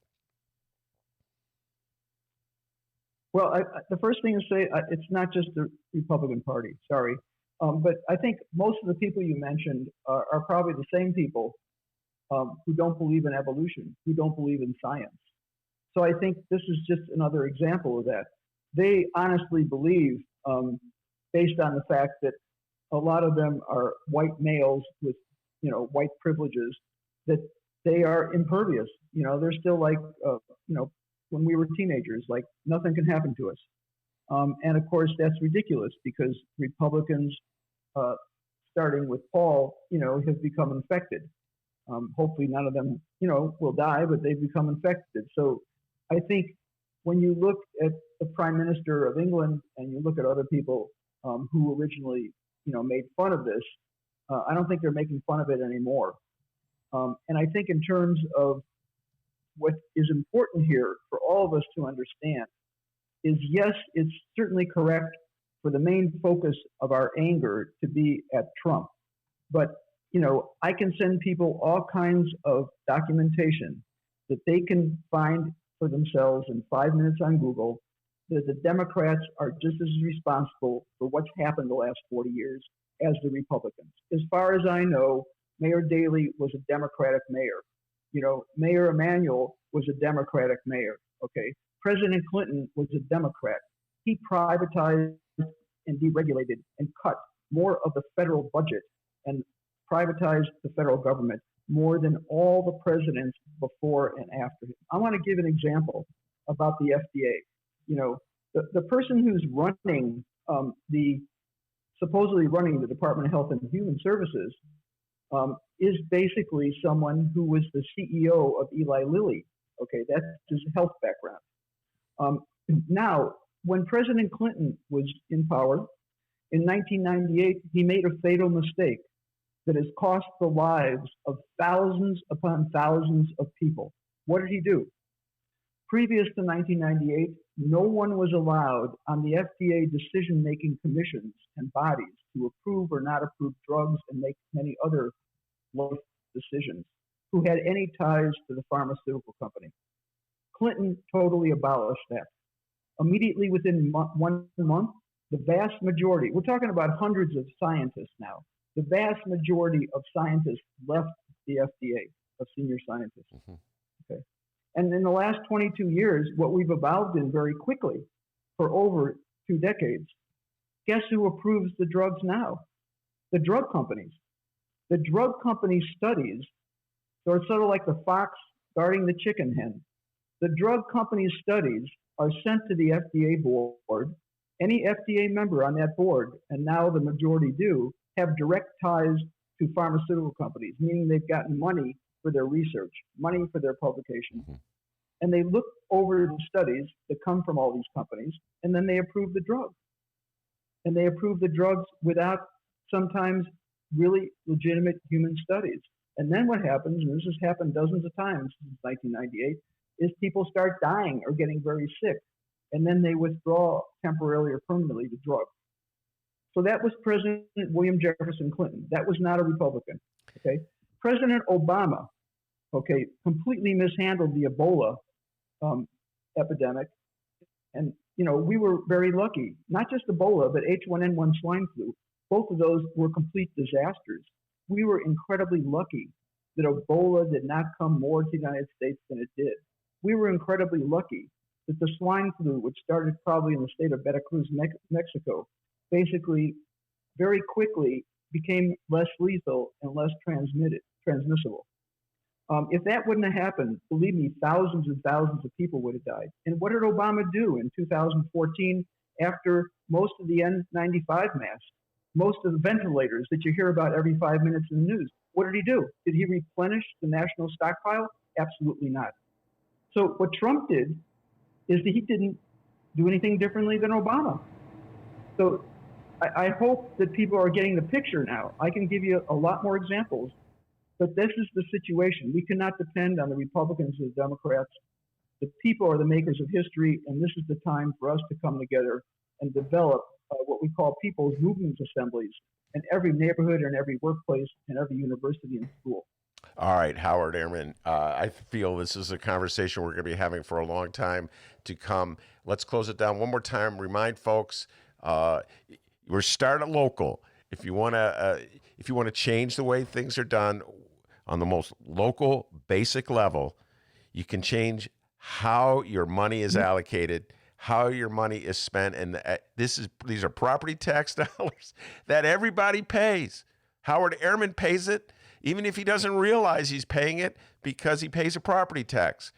Well, the first thing to say, it's not just the Republican Party, sorry. But I think most of the people you mentioned are probably the same people who don't believe in evolution, who don't believe in science. So I think this is just another example of that. They honestly believe, based on the fact that a lot of them are white males with, white privileges, that they are impervious. They're still like, when we were teenagers, like nothing can happen to us. And of course, that's ridiculous because Republicans, starting with Paul, have become infected. Hopefully none of them, will die, but they've become infected. So I think when you look at the Prime Minister of England and you look at other people who originally, made fun of this, I don't think they're making fun of it anymore. And I think in terms of what is important here for all of us to understand is, yes, it's certainly correct for the main focus of our anger to be at Trump. But, I can send people all kinds of documentation that they can find for themselves in 5 minutes on Google that the Democrats are just as responsible for what's happened the last 40 years as the Republicans. As far as I know, Mayor Daley was a Democratic mayor. Mayor Emanuel was a Democratic mayor, okay? President Clinton was a Democrat. He privatized and deregulated and cut more of the federal budget and privatized the federal government more than all the presidents before and after him. I want to give an example about the FDA. The person who's running supposedly running the Department of Health and Human Services is basically someone who was the CEO of Eli Lilly. Okay, that's his health background. Now, when President Clinton was in power in 1998, he made a fatal mistake that has cost the lives of thousands upon thousands of people. What did he do? Previous to 1998, no one was allowed on the FDA decision-making commissions and bodies to approve or not approve drugs and make many other life decisions who had any ties to the pharmaceutical company. Clinton totally abolished that. Immediately within 1 month, the vast majority, we're talking about hundreds of scientists now, the vast majority of scientists left the FDA, of senior scientists. Okay. And in the last 22 years, what we've evolved in very quickly for over 2 decades, guess who approves the drugs now? The drug companies. The drug company studies, so it's sort of like the fox guarding the chicken hen. The drug company's studies are sent to the FDA board. Any FDA member on that board, and now the majority do, have direct ties to pharmaceutical companies, meaning they've gotten money for their research, money for their publications. And they look over the studies that come from all these companies, and then they approve the drugs. And they approve the drugs without sometimes really legitimate human studies. And then what happens, and this has happened dozens of times since 1998, is people start dying or getting very sick, and then they withdraw temporarily or permanently the drug. So that was President William Jefferson Clinton. That was not a Republican. Okay, President Obama, okay, completely mishandled the Ebola epidemic, and we were very lucky. Not just Ebola, but H1N1 swine flu. Both of those were complete disasters. We were incredibly lucky that Ebola did not come more to the United States than it did. We were incredibly lucky that the swine flu, which started probably in the state of Veracruz, Mexico, basically very quickly became less lethal and less transmissible. If that wouldn't have happened, believe me, thousands and thousands of people would have died. And what did Obama do in 2014 after most of the N95 masks, most of the ventilators that you hear about every 5 minutes in the news? What did he do? Did he replenish the national stockpile? Absolutely not. So what Trump did is that he didn't do anything differently than Obama. So I hope that people are getting the picture now. I can give you a lot more examples, but this is the situation. We cannot depend on the Republicans or the Democrats. The people are the makers of history, and this is the time for us to come together and develop what we call people's movements assemblies in every neighborhood and every workplace and every university and school. All right, Howard Ehrman, I feel this is a conversation we're going to be having for a long time to come. Let's close it down one more time. Remind folks, we're starting local. If you want to change the way things are done on the most local, basic level, you can change how your money is allocated, how your money is spent, and these are property tax dollars that everybody pays. Howard Ehrman pays it, even if he doesn't realize he's paying it because he pays a property tax.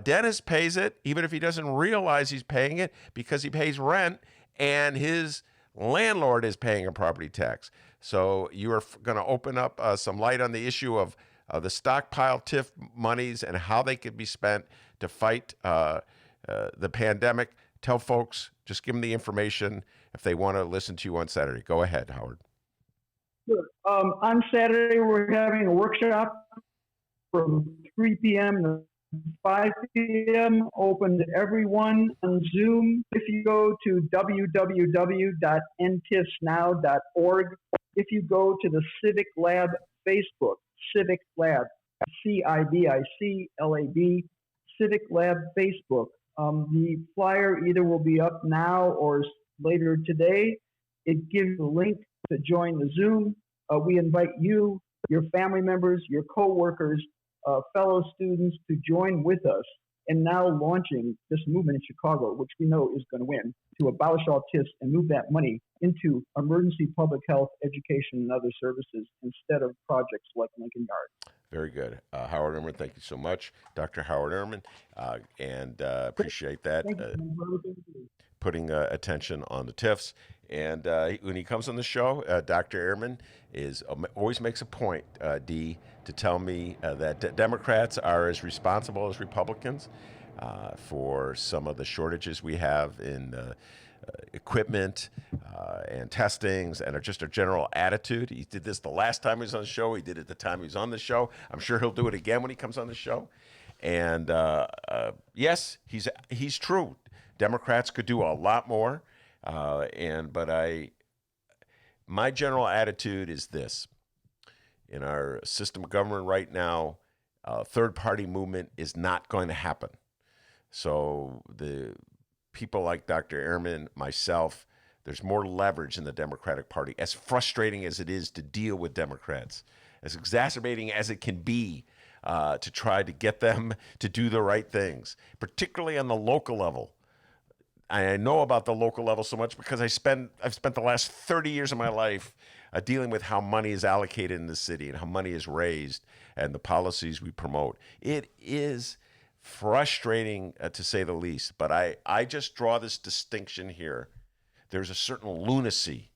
Dennis pays it, even if he doesn't realize he's paying it because he pays rent and his landlord is paying a property tax. So you are going to open up some light on the issue of the stockpile TIF monies and how they could be spent to fight the pandemic. Tell folks, just give them the information if they want to listen to you on Saturday. Go ahead, Howard. Sure. On Saturday, we're having a workshop from 3 p.m. to 5 p.m. open to everyone on Zoom. If you go to www.ntifsnow.org, if you go to the Civic Lab Facebook, Civic Lab, CIVICLAB, Civic Lab Facebook, the flyer either will be up now or later today. It gives a link to join the Zoom. We invite you, your family members, your co-workers, fellow students to join with us in now launching this movement in Chicago, which we know is going to win, to abolish all TIFs and move that money into emergency public health, education, and other services instead of projects like Lincoln Yards. Very good. Howard Ehrman, thank you so much. Dr. Howard Ehrman, and appreciate that. Thank you for everything you do. Putting attention on the TIFs. And when he comes on the show, Dr. Ehrman always makes a point, D, to tell me that Democrats are as responsible as Republicans for some of the shortages we have in equipment and testings and just a general attitude. He did this the last time he was on the show. He did it the time he was on the show. I'm sure he'll do it again when he comes on the show. And yes, he's true. Democrats could do a lot more. But my general attitude is this. In our system of government right now, third-party movement is not going to happen. So the people like Dr. Ehrman, myself, there's more leverage in the Democratic Party. As frustrating as it is to deal with Democrats, as exacerbating as it can be to try to get them to do the right things, particularly on the local level. I know about the local level so much because I've spent the last 30 years of my life dealing with how money is allocated in the city and how money is raised and the policies we promote. It is frustrating to say the least, but I just draw this distinction here. There's a certain lunacy.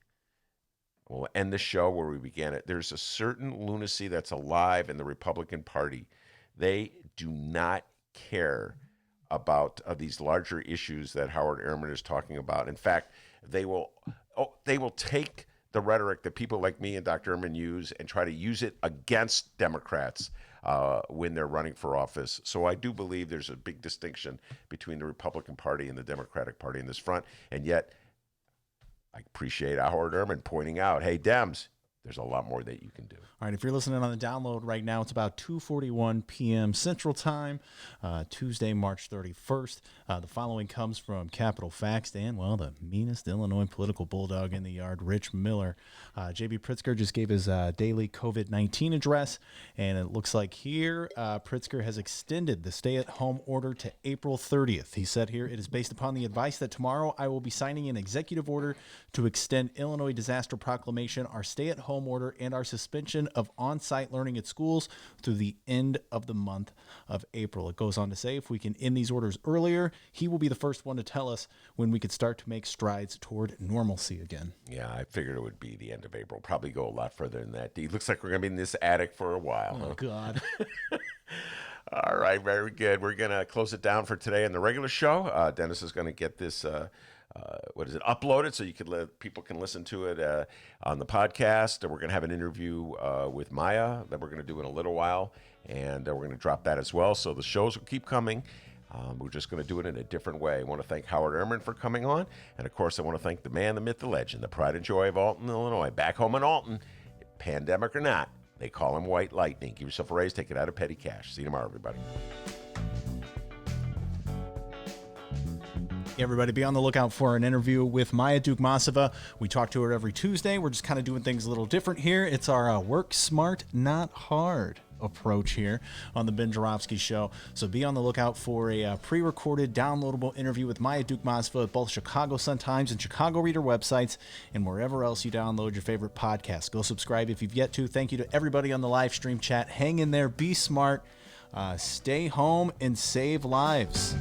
We'll end the show where we began it. There's a certain lunacy that's alive in the Republican Party. They do not care about these larger issues that Howard Ehrman is talking about. In fact, they will take the rhetoric that people like me and Dr. Ehrman use and try to use it against Democrats when they're running for office. So I do believe there's a big distinction between the Republican Party and the Democratic Party in this front. And yet, I appreciate Howard Ehrman pointing out, hey, Dems, there's a lot more that you can do. All right, if you're listening on the download right now, it's about 2:41 p.m. Central Time, Tuesday, March 31st. The following comes from Capitol Facts and, well, the meanest Illinois political bulldog in the yard, Rich Miller. J.B. Pritzker just gave his daily COVID-19 address, and it looks like here Pritzker has extended the stay-at-home order to April 30th. He said here, it is based upon the advice that tomorrow I will be signing an executive order to extend Illinois disaster proclamation, our stay-at-home order, and our suspension of on-site learning at schools through the end of the month of April. It goes on to say, if we can end these orders earlier, he will be the first one to tell us when we could start to make strides toward normalcy again. Yeah, I figured it would be the end of April. Probably go a lot further than that. It looks like we're going to be in this attic for a while. Oh, God. All right, very good. We're going to close it down for today in the regular show. Dennis is going to get this uploaded so people can listen to it on the podcast. We're going to have an interview with Maya that we're going to do in a little while, and we're going to drop that as well. So the shows will keep coming. We're just going to do it in a different way. I want to thank Howard Ehrman for coming on, and of course I want to thank the man, the myth, the legend, the pride and joy of Alton, Illinois. Back home in Alton, pandemic or not, they call him White Lightning. Give yourself a raise, take it out of petty cash. See you tomorrow, everybody. Everybody, be on the lookout for an interview with Maya Dukmasova. We talk to her every Tuesday. We're just kind of doing things a little different here. It's our work smart, not hard approach here on the Ben Joravsky Show. So be on the lookout for a pre-recorded, downloadable interview with Maya Dukmasova at both Chicago Sun-Times and Chicago Reader websites and wherever else you download your favorite podcast. Go subscribe if you've yet to. Thank you to everybody on the live stream chat. Hang in there. Be smart. Stay home and save lives.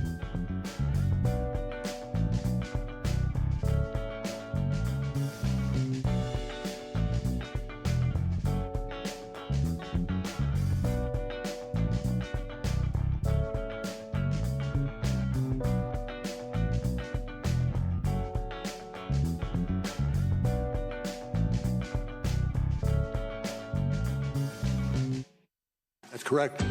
That's correct.